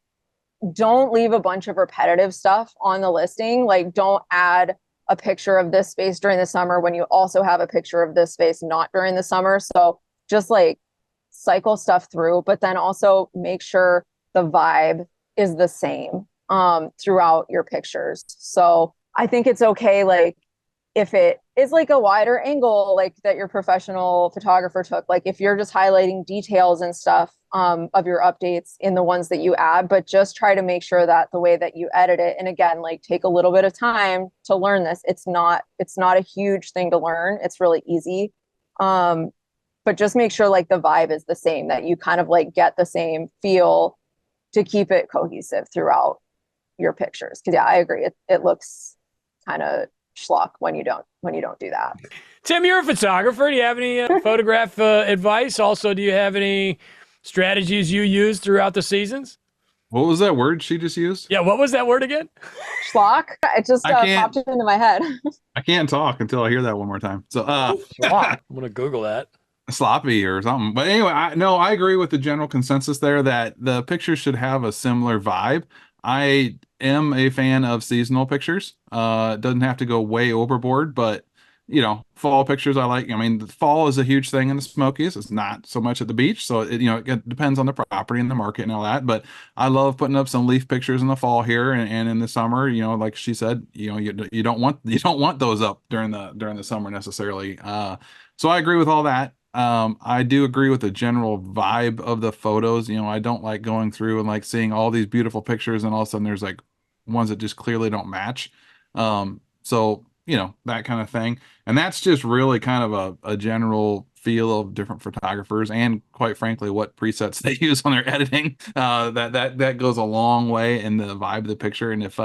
don't leave a bunch of repetitive stuff on the listing. Like don't add a picture of this space during the summer when you also have a picture of this space not during the summer. So just like cycle stuff through, but then also make sure the vibe is the same throughout your pictures. So I think it's okay, like if it is like a wider angle, like that your professional photographer took, like if you're just highlighting details and stuff of your updates in the ones that you add, but just try to make sure that the way that you edit it, and again, like take a little bit of time to learn this. It's not a huge thing to learn. It's really easy. But just make sure like the vibe is the same, that you kind of like get the same feel to keep it cohesive throughout your pictures. Cause yeah, I agree. It looks kind of schlock when you don't do that. Tim, you're a photographer. Do you have any photograph advice? Also, do you have any strategies you use throughout the seasons? What was that word she just used? Yeah, what was that word again? Schlock. It just popped into my head. I can't talk until I hear that one more time. So schlock. I'm gonna Google that. Sloppy or something. But anyway, I agree with the general consensus there that the pictures should have a similar vibe. I am a fan of seasonal pictures. It doesn't have to go way overboard, but you know, fall pictures I like. I mean, the fall is a huge thing in the Smokies. It's not so much at the beach, so it depends on the property and the market and all that. But I love putting up some leaf pictures in the fall here and in the summer. You know, like she said, you know, you don't want those up during the summer necessarily. So I agree with all that. I do agree with the general vibe of the photos. You know, I don't like going through and like seeing all these beautiful pictures and all of a sudden there's like ones that just clearly don't match. So you know, that kind of thing. And that's just really kind of a general feel of different photographers and quite frankly, what presets they use on their editing. That goes a long way in the vibe of the picture. And if,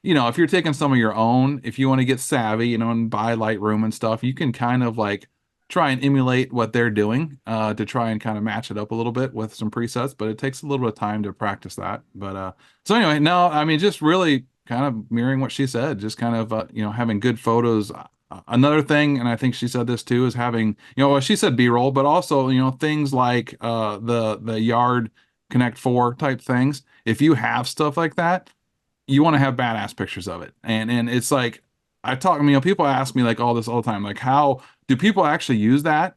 you know, if you're taking some of your own, if you want to get savvy, you know, and buy Lightroom and stuff, you can kind of like try and emulate what they're doing to try and kind of match it up a little bit with some presets, but it takes a little bit of time to practice that. But so anyway, no, I mean, just really kind of mirroring what she said, just kind of, you know, having good photos. Another thing, and I think she said this too, is having, you know, well, she said B-roll, but also, you know, things like the yard Connect 4 type things. If you have stuff like that, you want to have badass pictures of it. And it's like, I mean, you know, people ask me like all this all the time, like, how do people actually use that?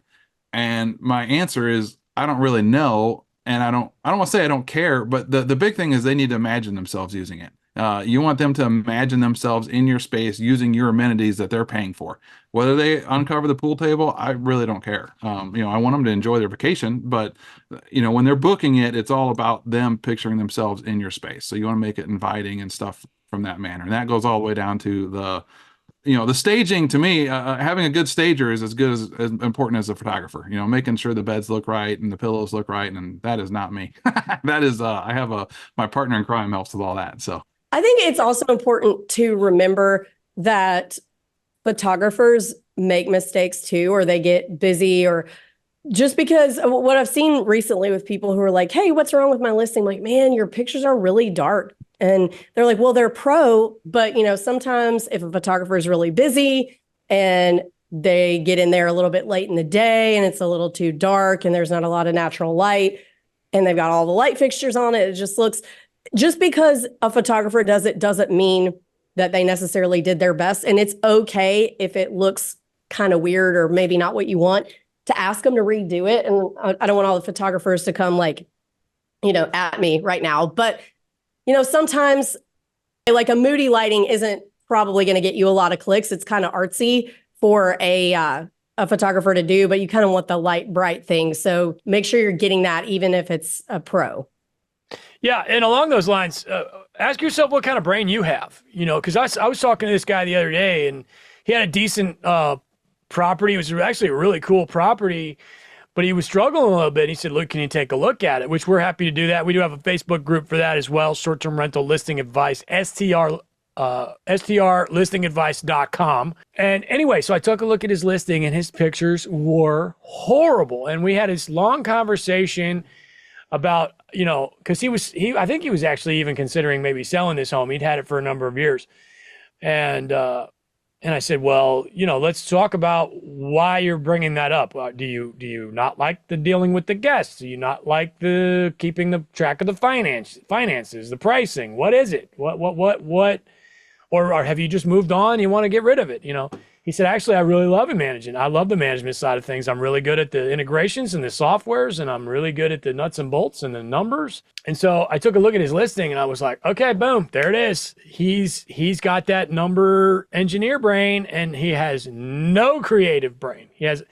And my answer is, I don't really know. And I don't want to say I don't care, but the big thing is they need to imagine themselves using it. You want them to imagine themselves in your space using your amenities that they're paying for. Whether they uncover the pool table, I really don't care. You know, I want them to enjoy their vacation, but you know, when they're booking it, it's all about them picturing themselves in your space. So you want to make it inviting and stuff from that manner. And that goes all the way down to the staging. To me, having a good stager is as good as important as a photographer. You know, making sure the beds look right and the pillows look right, and that is not me. That is, I have my partner in crime helps with all that. So I think it's also important to remember that photographers make mistakes too, or they get busy, or just because what I've seen recently with people who are like, hey, what's wrong with my listing? I'm like, man, your pictures are really dark. And they're like, well, they're pro, but sometimes if a photographer is really busy and they get in there a little bit late in the day and it's a little too dark and there's not a lot of natural light and they've got all the light fixtures on it, it just looks, just because a photographer does it doesn't mean that they necessarily did their best. And it's okay if it looks kind of weird or maybe not what you want, to ask them to redo it. And I don't want all the photographers to come at me right now. But, sometimes like a moody lighting isn't probably going to get you a lot of clicks. It's kind of artsy for a photographer to do, but you kind of want the light, bright thing. So make sure you're getting that, even if it's a pro. Yeah. And along those lines, ask yourself what kind of brain you have, because I was talking to this guy the other day and he had a decent property. It was actually a really cool property, but he was struggling a little bit. He said, look, can you take a look at it? Which we're happy to do that. We do have a Facebook group for that as well. Short-term rental listing advice, strlistingadvice.com. And anyway, so I took a look at his listing and his pictures were horrible. And we had this long conversation about, because I think he was actually even considering maybe selling this home. He'd had it for a number of years. And I said, well, let's talk about why you're bringing that up. Do you not like the dealing with the guests? Do you not like the keeping the track of the finances, the pricing? What is it? What? Or have you just moved on? You want to get rid of it? He said, actually, I really love managing. I love the management side of things. I'm really good at the integrations and the softwares, and I'm really good at the nuts and bolts and the numbers. And so I took a look at his listing and I was like, okay, boom, there it is. He's got that number engineer brain and he has no creative brain. His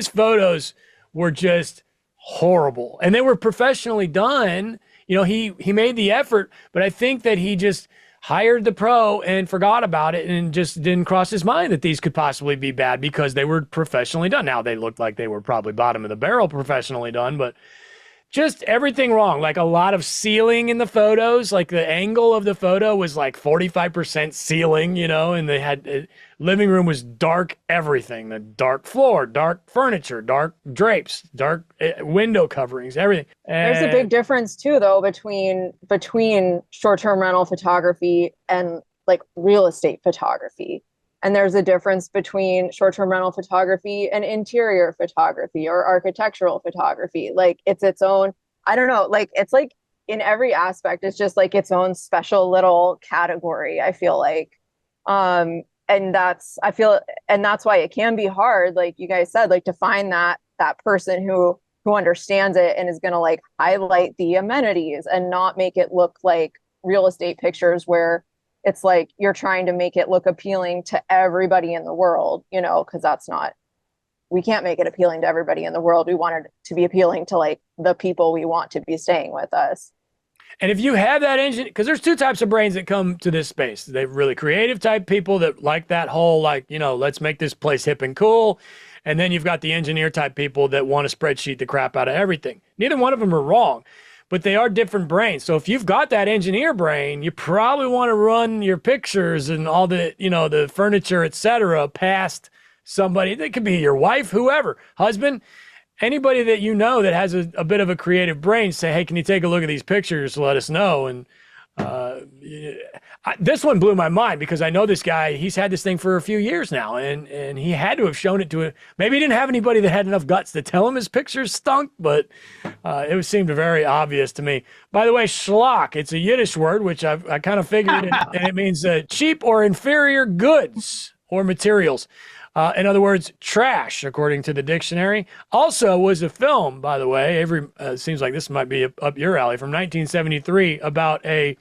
photos were just horrible and they were professionally done. He made the effort, but I think that he just hired the pro and forgot about it and just didn't cross his mind that these could possibly be bad because they were professionally done. Now they looked like they were probably bottom of the barrel professionally done, but just everything wrong. Like a lot of ceiling in the photos, like the angle of the photo was like 45% ceiling, and they had living room was dark everything, the dark floor, dark furniture, dark drapes, dark window coverings, everything. There's a big difference too, though, between short-term rental photography and like real estate photography. And there's a difference between short-term rental photography and interior photography or architectural photography. Like it's its own, I don't know, like it's like in every aspect, it's just like its own special little category, I feel like. And that's why it can be hard, like you guys said, like to find that person who understands it and is going to like highlight the amenities and not make it look like real estate pictures where it's like you're trying to make it look appealing to everybody in the world, because we can't make it appealing to everybody in the world. We want it to be appealing to like the people we want to be staying with us. And if you have that engine, because there's two types of brains that come to this space. They're really creative type people that like that whole, like, let's make this place hip and cool. And then you've got the engineer type people that want to spreadsheet the crap out of everything. Neither one of them are wrong, but they are different brains. So if you've got that engineer brain, you probably want to run your pictures and all the, the furniture, etc., past somebody that could be your wife, whoever, husband, anybody that that has a bit of a creative brain. Say, hey, can you take a look at these pictures? Let us know. And this one blew my mind because I know this guy, he's had this thing for a few years now, and he had to have shown it to it. Maybe he didn't have anybody that had enough guts to tell him his pictures stunk, but it seemed very obvious to me. By the way, schlock, it's a Yiddish word, which I kind of figured, and it means cheap or inferior goods or materials. In other words, trash, according to the dictionary. Also was a film, by the way, Avery, seems like this might be up your alley, from 1973 about a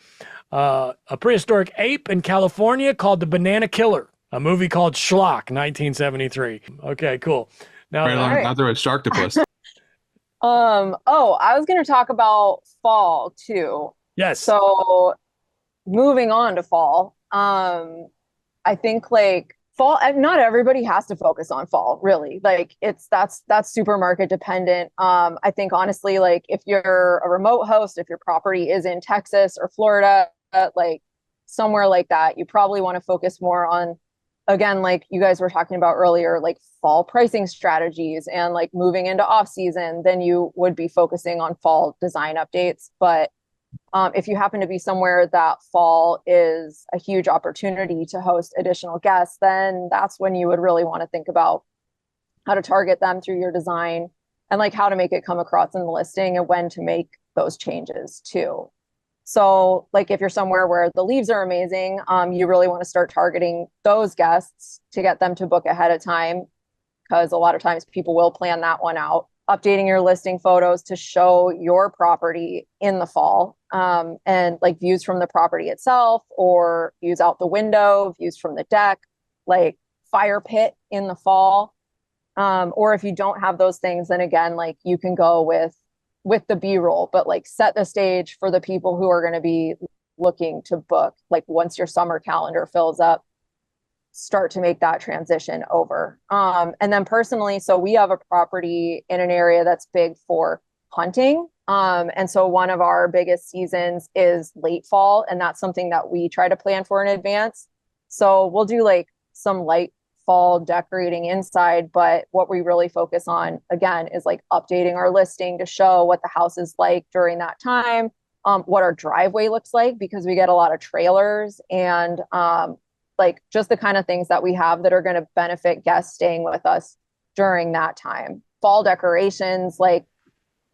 prehistoric ape in California called the Banana Killer, a movie called Schlock, 1973. Okay, cool. Now, right. Out there with Sharktopus. I was going to talk about fall too. Yes. So moving on to fall, I think like fall, not everybody has to focus on fall, really. Like that's supermarket dependent. I think honestly, like if you're a remote host, if your property is in Texas or Florida, like somewhere like that, you probably want to focus more on again, like you guys were talking about earlier, like fall pricing strategies and like moving into off season, then you would be focusing on fall design updates. But if you happen to be somewhere that fall is a huge opportunity to host additional guests, then that's when you would really want to think about how to target them through your design and like how to make it come across in the listing and when to make those changes too. So like if you're somewhere where the leaves are amazing, you really want to start targeting those guests to get them to book ahead of time, because a lot of times people will plan that one out. Updating your listing photos to show your property in the fall, and like views from the property itself or views out the window, views from the deck, like fire pit in the fall. Or if you don't have those things, then again, like you can go with the B-roll, but like set the stage for the people who are going to be looking to book. Like once your summer calendar fills up, start to make that transition over. And then personally, so we have a property in an area that's big for hunting. And so one of our biggest seasons is late fall, and that's something that we try to plan for in advance. So we'll do like some light fall decorating inside, but what we really focus on again is like updating our listing to show what the house is like during that time, what our driveway looks like, because we get a lot of trailers, and like just the kind of things that we have that are going to benefit guests staying with us during that time. Fall decorations like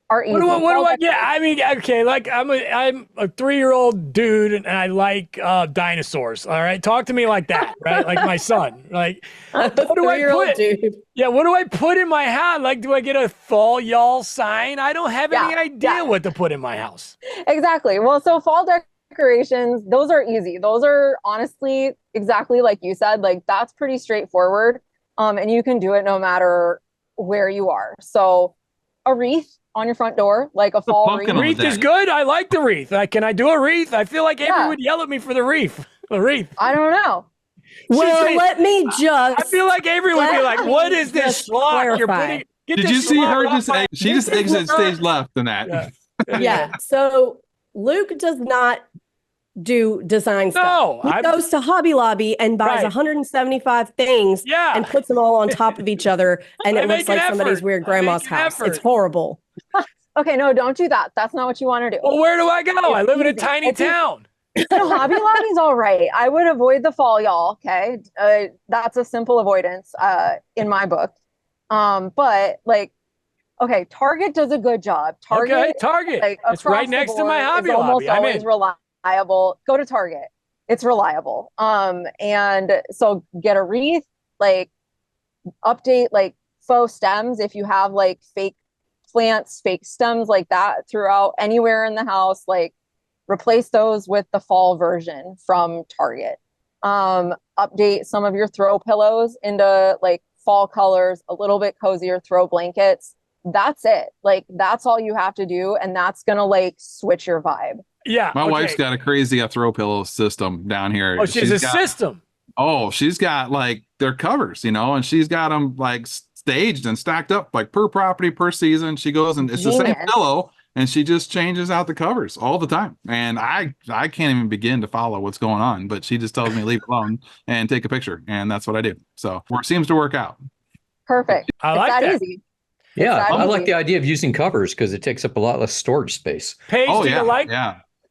are easy. What do I? Yeah, I mean, okay, like I'm a 3-year-old dude and I like dinosaurs. All right, talk to me like that, right? Like my son. Like, what do I put? Dude. Yeah, what do I put in my house? Like, do I get a fall y'all sign? I don't have any idea what to put in my house. Exactly. Well, so fall decorations, those are easy. Those are honestly exactly like you said. Like that's pretty straightforward, and you can do it no matter where you are. So a wreath on your front door, like a fall wreath. Wreath is good. I like the wreath. Can I do a wreath? I feel like Avery would yell at me for the wreath. A wreath. I don't know. Well, let me just. I feel like Avery would be like, "What is this schlock you're putting?" Did you see her just? She just exited stage left in that. Yeah. So Luke does not do design stuff. He goes to Hobby Lobby and buys 175 things and puts them all on top of each other, and it looks like somebody's weird grandma's house. It's horrible. Okay, no, don't do that. That's not what you want to do. Well, where do I go? I live in a tiny town. So Hobby Lobby's all right. I would avoid the fall, y'all. Okay, that's a simple avoidance in my book. But like, okay, Target does a good job. Target, like, it's right next to my Hobby Lobby. Almost always reliable. Go to Target. It's reliable. And so get a wreath, like update like faux stems if you have like fake plants, fake stems like that throughout anywhere in the house, like replace those with the fall version from Target. Update some of your throw pillows into like fall colors, a little bit cozier throw blankets. That's it. Like that's all you have to do, and that's gonna like switch your vibe. Yeah. My wife's got a crazy throw pillow system down here. Oh, she's got, system. Oh, she's got like their covers, and she's got them like staged and stacked up like per property per season. She goes and it's the same pillow, and she just changes out the covers all the time. And I can't even begin to follow what's going on, but she just tells me leave it alone and take a picture, and that's what I do. So it seems to work out. Perfect. I like that. Easy. Yeah, I like the idea of using covers because it takes up a lot less storage space. Paige,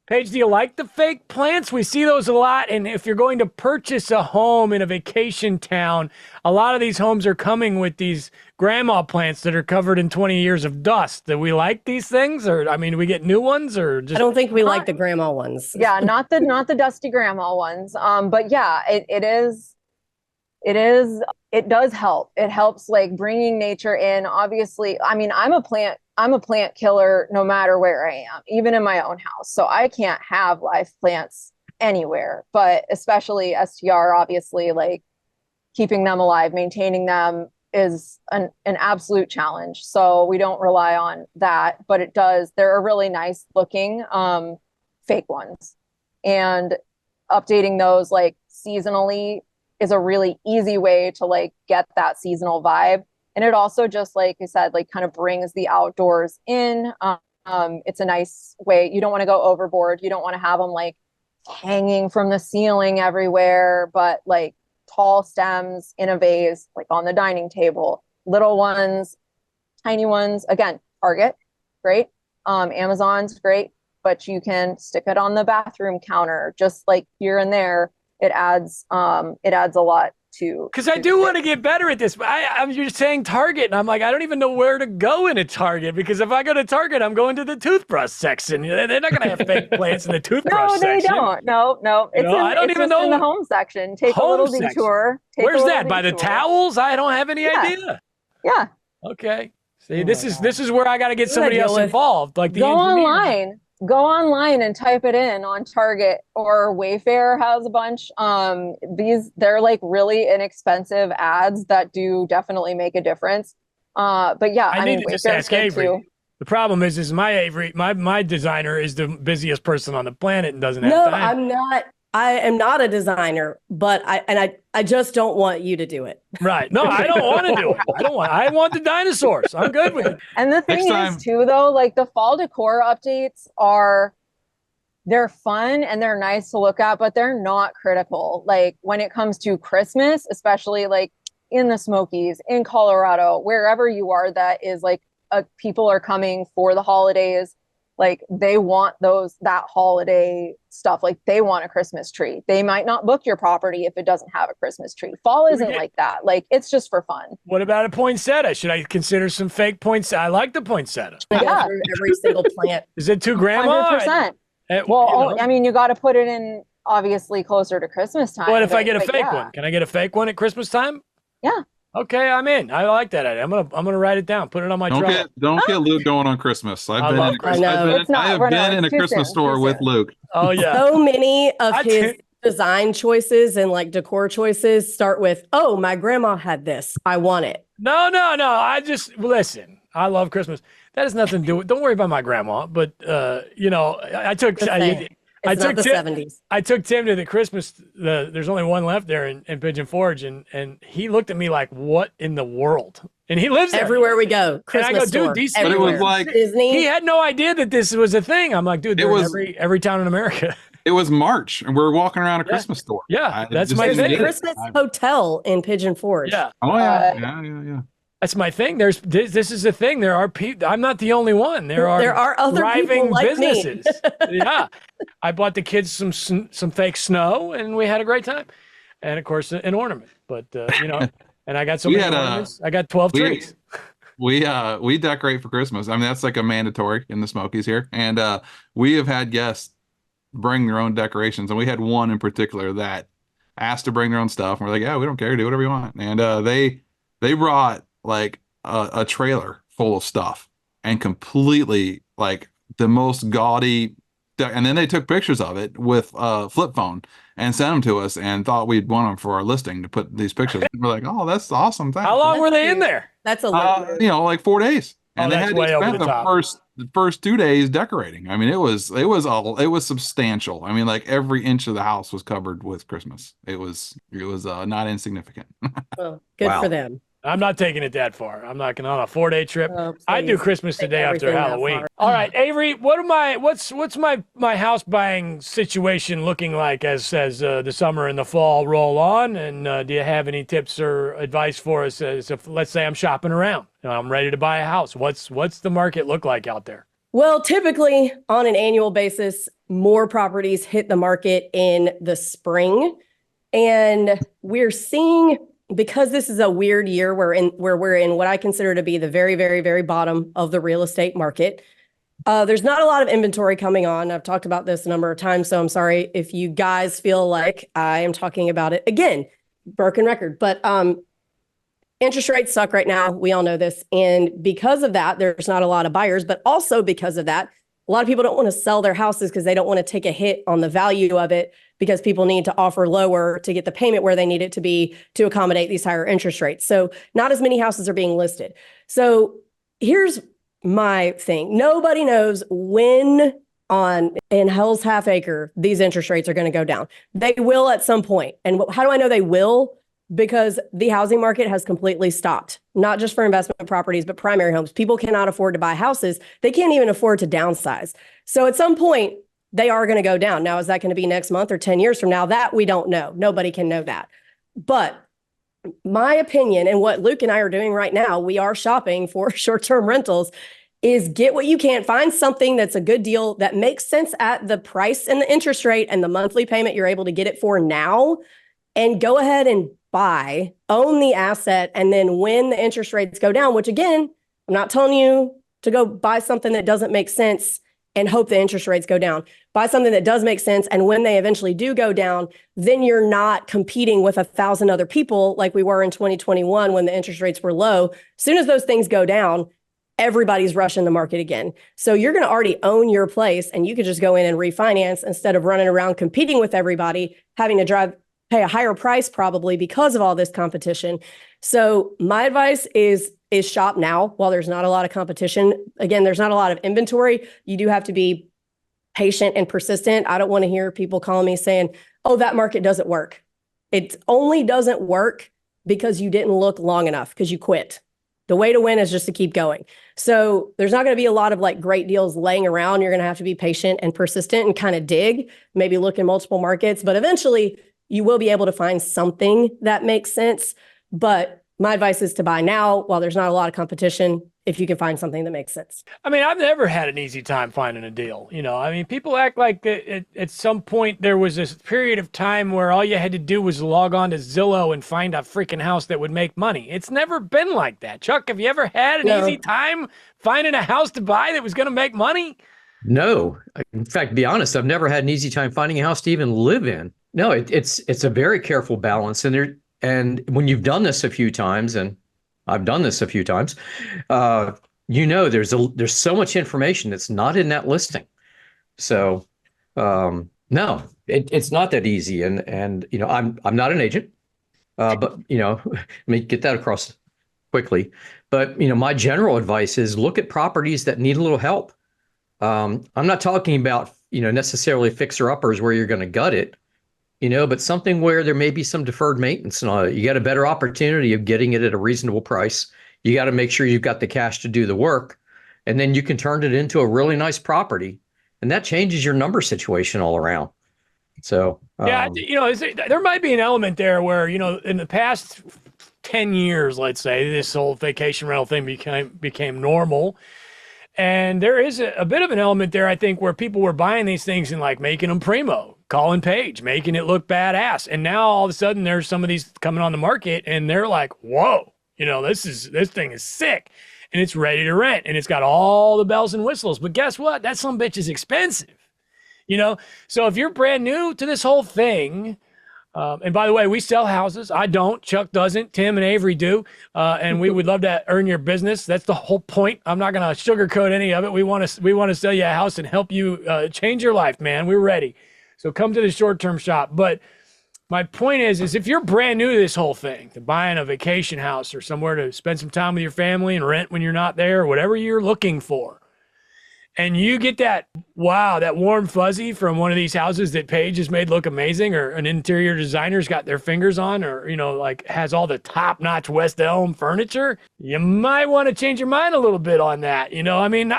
Paige, do you like the fake plants? We see those a lot. And if you're going to purchase a home in a vacation town, a lot of these homes are coming with these grandma plants that are covered in 20 years of dust. Do we like these things? Or, I mean, do we get new ones or just? I don't think we like the grandma ones. Yeah, not the dusty grandma ones. But yeah, it does help. It helps like bringing nature in. Obviously, I mean, I'm a plant killer no matter where I am, even in my own house. So I can't have live plants anywhere, but especially STR, obviously, like keeping them alive, maintaining them is an absolute challenge. So we don't rely on that, but it does. There are really nice looking fake ones, and updating those like seasonally is a really easy way to like get that seasonal vibe. And it also just, like I said, like kind of brings the outdoors in. It's a nice way. You don't want to go overboard. You don't want to have them like hanging from the ceiling everywhere, but like tall stems in a vase, like on the dining table, little ones, tiny ones. Again, Target, great. Amazon's great, but you can stick it on the bathroom counter, just like here and there. It adds a lot to. Because I do want to get better at this, but you're saying Target, and I'm like, I don't even know where to go in a Target, because if I go to Target, I'm going to the toothbrush section. They're not going to have fake plants in the toothbrush section. No, they don't. No. I don't even know in the home section. Take a little detour. Where's that? By the towels? I don't have any idea. Yeah. Okay. See, this is where I got to get somebody else involved, like the engineer. Go online and type it in on Target, or Wayfair has a bunch. They're like really inexpensive ads that do definitely make a difference. But yeah, I mean, need to just ask Avery. Too. The problem is my designer is the busiest person on the planet and doesn't have No, time. I'm not. I am not a designer, but I just don't want you to do it. Right. No, I don't want to do it. I want the dinosaurs. I'm good with it. And the thing is too, though, like the fall decor updates they're fun and they're nice to look at, but they're not critical. Like when it comes to Christmas, especially like in the Smokies, in Colorado, wherever you are, that is like people are coming for the holidays. Like they want that holiday stuff. Like they want a Christmas tree. They might not book your property if it doesn't have a Christmas tree. Fall isn't like that. Like it's just for fun. What about a poinsettia? Should I consider some fake poinsettia? I like the poinsettia. Yeah. Every single plant. Is it too grandma? 100%. Well, I mean, you got to put it in obviously closer to Christmas time. What if I get a fake one? Can I get a fake one at Christmas time? Yeah. Okay, I'm in. I like that idea. I'm gonna write it down. Put it on my truck. Don't get Luke going on Christmas. I have been in a Christmas store with Luke. Oh yeah. So many of his design choices and like decor choices start with, "Oh, my grandma had this. I want it." No. Listen. I love Christmas. That has nothing to do with. Don't worry about my grandma. But I took. It's not the 70s. I took Tim to the Christmas. There's only one left there in Pigeon Forge, and he looked at me like, "What in the world?" And he lives there. Everywhere we go. Christmas and I go, store. dude, but it was like Disney. He had no idea that this was a thing. I'm like, dude, they're in every town in America. It was March, and we're walking around a Christmas store. Yeah, that's my There's thing. a Christmas hotel in Pigeon Forge. Yeah. Oh yeah. That's my thing. This is the thing. There are people. I'm not the only one. There are other thriving people like businesses. Me. Yeah, I bought the kids some fake snow, and we had a great time. And of course, an ornament. But and I got so many ornaments. I got 12 trees. We decorate for Christmas. I mean, that's like a mandatory in the Smokies here. And we have had guests bring their own decorations, and we had one in particular that asked to bring their own stuff. And we're like, yeah, we don't care. Do whatever you want. And they brought like a trailer full of stuff and completely like the most gaudy and then they took pictures of it with a flip phone and sent them to us and thought we'd want them for our listing to put these pictures. We're like, oh, that's awesome. Thanks. How long were they in there? That's a lot. Like 4 days. And they had way to over spend the top. the first 2 days decorating. I mean, it was substantial. I mean, like every inch of the house was covered with Christmas. It was not insignificant. Well, good for them. I'm not taking it that far. I'm not going on a 4-day trip. I do Christmas the day after Halloween. All right, Avery, what's my house buying situation looking like as the summer and the fall roll on? And do you have any tips or advice for us as if, let's say I'm shopping around and I'm ready to buy a house? What's the market look like out there? Well, typically on an annual basis, more properties hit the market in the spring. And we're seeing, because this is a weird year where we're in what I consider to be the very, very, very bottom of the real estate market. There's not a lot of inventory coming on. I've talked about this a number of times, so I'm sorry if you guys feel like I am talking about it again, broken record. But interest rates suck right now. We all know this. And because of that, there's not a lot of buyers, but also because of that, a lot of people don't want to sell their houses because they don't want to take a hit on the value of it, because people need to offer lower to get the payment where they need it to be to accommodate these higher interest rates. So not as many houses are being listed. So here's my thing. Nobody knows when in Hell's Half Acre these interest rates are going to go down. They will at some point. And how do I know they will? Because the housing market has completely stopped, not just for investment properties, but primary homes. People cannot afford to buy houses. They can't even afford to downsize. So at some point, they are going to go down. Now, is that going to be next month or 10 years from now? That we don't know. Nobody can know that. But my opinion and what Luke and I are doing right now, we are shopping for short-term rentals, is get what you can, find something that's a good deal that makes sense at the price and the interest rate and the monthly payment you're able to get it for now, and go ahead and own the asset. And then when the interest rates go down, which again, I'm not telling you to go buy something that doesn't make sense and hope the interest rates go down. Buy something that does make sense. And when they eventually do go down, then you're not competing with 1,000 other people like we were in 2021 when the interest rates were low. As soon as those things go down, everybody's rushing the market again. So you're going to already own your place, and you could just go in and refinance instead of running around competing with everybody, having to pay a higher price probably because of all this competition. So my advice is shop now while there's not a lot of competition. Again, there's not a lot of inventory. You do have to be patient and persistent. I don't want to hear people calling me saying, oh, that market doesn't work. It only doesn't work because you didn't look long enough, because you quit. The way to win is just to keep going. So there's not going to be a lot of like great deals laying around. You're going to have to be patient and persistent and kind of dig, maybe look in multiple markets, but eventually you will be able to find something that makes sense. But my advice is to buy now while there's not a lot of competition, if you can find something that makes sense. I mean, I've never had an easy time finding a deal. I mean, people act like at some point there was this period of time where all you had to do was log on to Zillow and find a freaking house that would make money. It's never been like that. Chuck, have you ever had an easy time finding a house to buy that was going to make money? No. In fact, to be honest, I've never had an easy time finding a house to even live in. No, it's a very careful balance. And when you've done this a few times, and I've done this a few times, there's so much information that's not in that listing. So no, it's not that easy. And I'm not an agent, but let me get that across quickly. But my general advice is look at properties that need a little help. I'm not talking about necessarily fixer-uppers where you're going to gut it. But something where there may be some deferred maintenance and all that. You got a better opportunity of getting it at a reasonable price. You got to make sure you've got the cash to do the work, and then you can turn it into a really nice property, and that changes your number situation all around. So yeah, there might be an element there where in the past 10 years, let's say, this whole vacation rental thing became normal. And there is a bit of an element there, I think, where people were buying these things and like making them primo, calling page, making it look badass. And now all of a sudden there's some of these coming on the market and they're like, whoa, this thing is sick and it's ready to rent and it's got all the bells and whistles. But guess what? That some bitch is expensive, So if you're brand new to this whole thing, and by the way, we sell houses. I don't. Chuck doesn't. Tim and Avery do. And we would love to earn your business. That's the whole point. I'm not going to sugarcoat any of it. We want to sell you a house and help you change your life, man. We're ready. So come to the short-term shop. But my point is if you're brand new to this whole thing, to buying a vacation house or somewhere to spend some time with your family and rent when you're not there, or whatever you're looking for, and you get that warm fuzzy from one of these houses that Paige has made look amazing, or an interior designer's got their fingers on, or, has all the top-notch West Elm furniture, you might want to change your mind a little bit on that.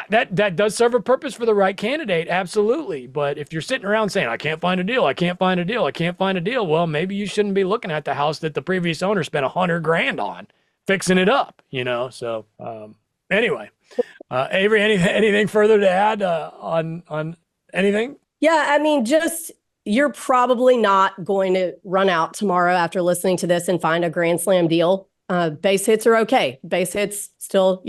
That does serve a purpose for the right candidate, absolutely. But if you're sitting around saying, I can't find a deal, I can't find a deal, I can't find a deal, well, maybe you shouldn't be looking at the house that the previous owner spent $100,000 on fixing it up, So anyway. Avery, anything further to add on anything? Yeah, I mean, you're probably not going to run out tomorrow after listening to this and find a grand slam deal. Base hits are okay. Base hits still,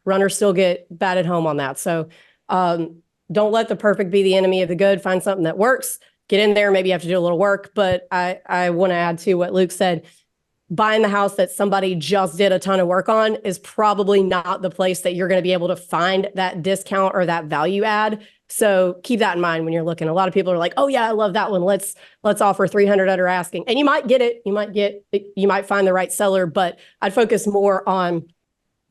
runners still get batted home on that. So don't let the perfect be the enemy of the good. Find something that works. Get in there. Maybe you have to do a little work. But I want to add to what Luke said. Buying the house that somebody just did a ton of work on is probably not the place that you're going to be able to find that discount or that value add. So keep that in mind when you're looking. A lot of people are like, oh yeah, I love that one. Let's offer 300 under asking. And you might get it. You might find the right seller, but I'd focus more on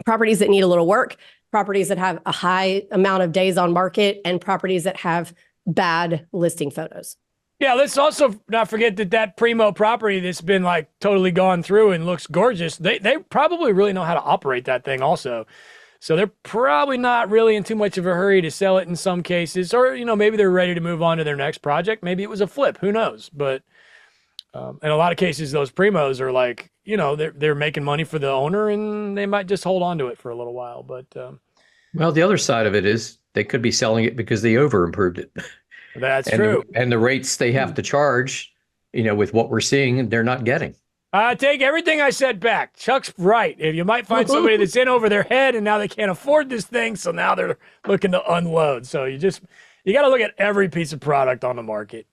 properties that need a little work, properties that have a high amount of days on market, and properties that have bad listing photos. Yeah, let's also not forget that primo property that's been like totally gone through and looks gorgeous. They probably really know how to operate that thing also. So they're probably not really in too much of a hurry to sell it in some cases. Or, maybe they're ready to move on to their next project. Maybe it was a flip. Who knows? But In a lot of cases, those primos are like, they're making money for the owner, and they might just hold on to it for a little while. But Well, the other side of it is they could be selling it because they over improved it. that's true. And the rates they have to charge, with what we're seeing, they're not getting. I take everything I said back. Chuck's right. If you might find somebody that's in over their head and now they can't afford this thing, so now they're looking to unload. So you got to look at every piece of product on the market.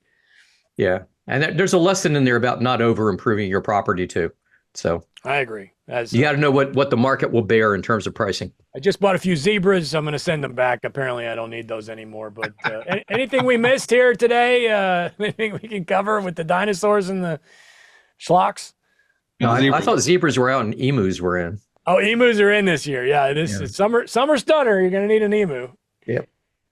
Yeah. And there's a lesson in there about not over improving your property too. So I agree. You got to know what the market will bear in terms of pricing. I just bought a few zebras. I'm going to send them back. Apparently, I don't need those anymore. But anything we missed here today? Anything we can cover with the dinosaurs and the schlocks? No, I thought zebras were out and emus were in. Oh, emus are in this year. Yeah, is summer stunner. You're going to need an emu. Yep.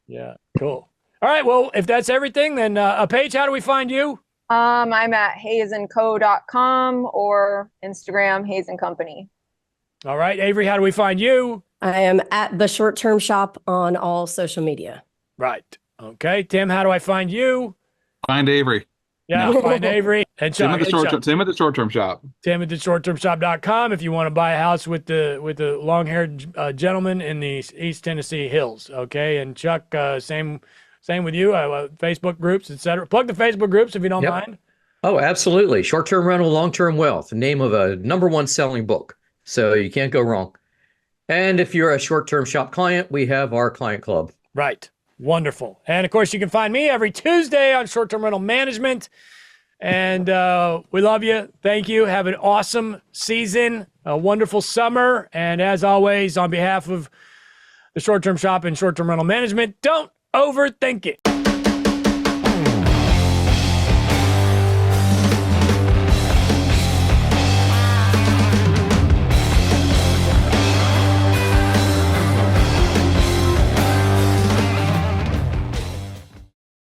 Yeah, cool. All right. Well, if that's everything, then Paige, how do we find you? I'm at hayesandco.com or Instagram, Hayes and Company. All right. Avery, how do we find you? I am at the Short Term Shop on all social media. Right. Okay. Tim, how do I find you? Find Avery. Yeah, find Avery. And Tim at the short-term shop. Tim at the shorttermshop.com if you want to buy a house with the long-haired gentleman in the East Tennessee hills. Okay. And Chuck, same with you. Facebook groups, etc. Plug the Facebook groups if you don't mind. Oh, absolutely. Short-term rental, long-term wealth, the name of a #1 selling book. So you can't go wrong. And if you're a short-term shop client, we have our client club. Right. Wonderful. And of course, you can find me every Tuesday on Short-Term Rental Management. And we love you. Thank you. Have an awesome season, a wonderful summer. And as always, on behalf of the Short-Term Shop and Short-Term Rental Management, don't overthink it.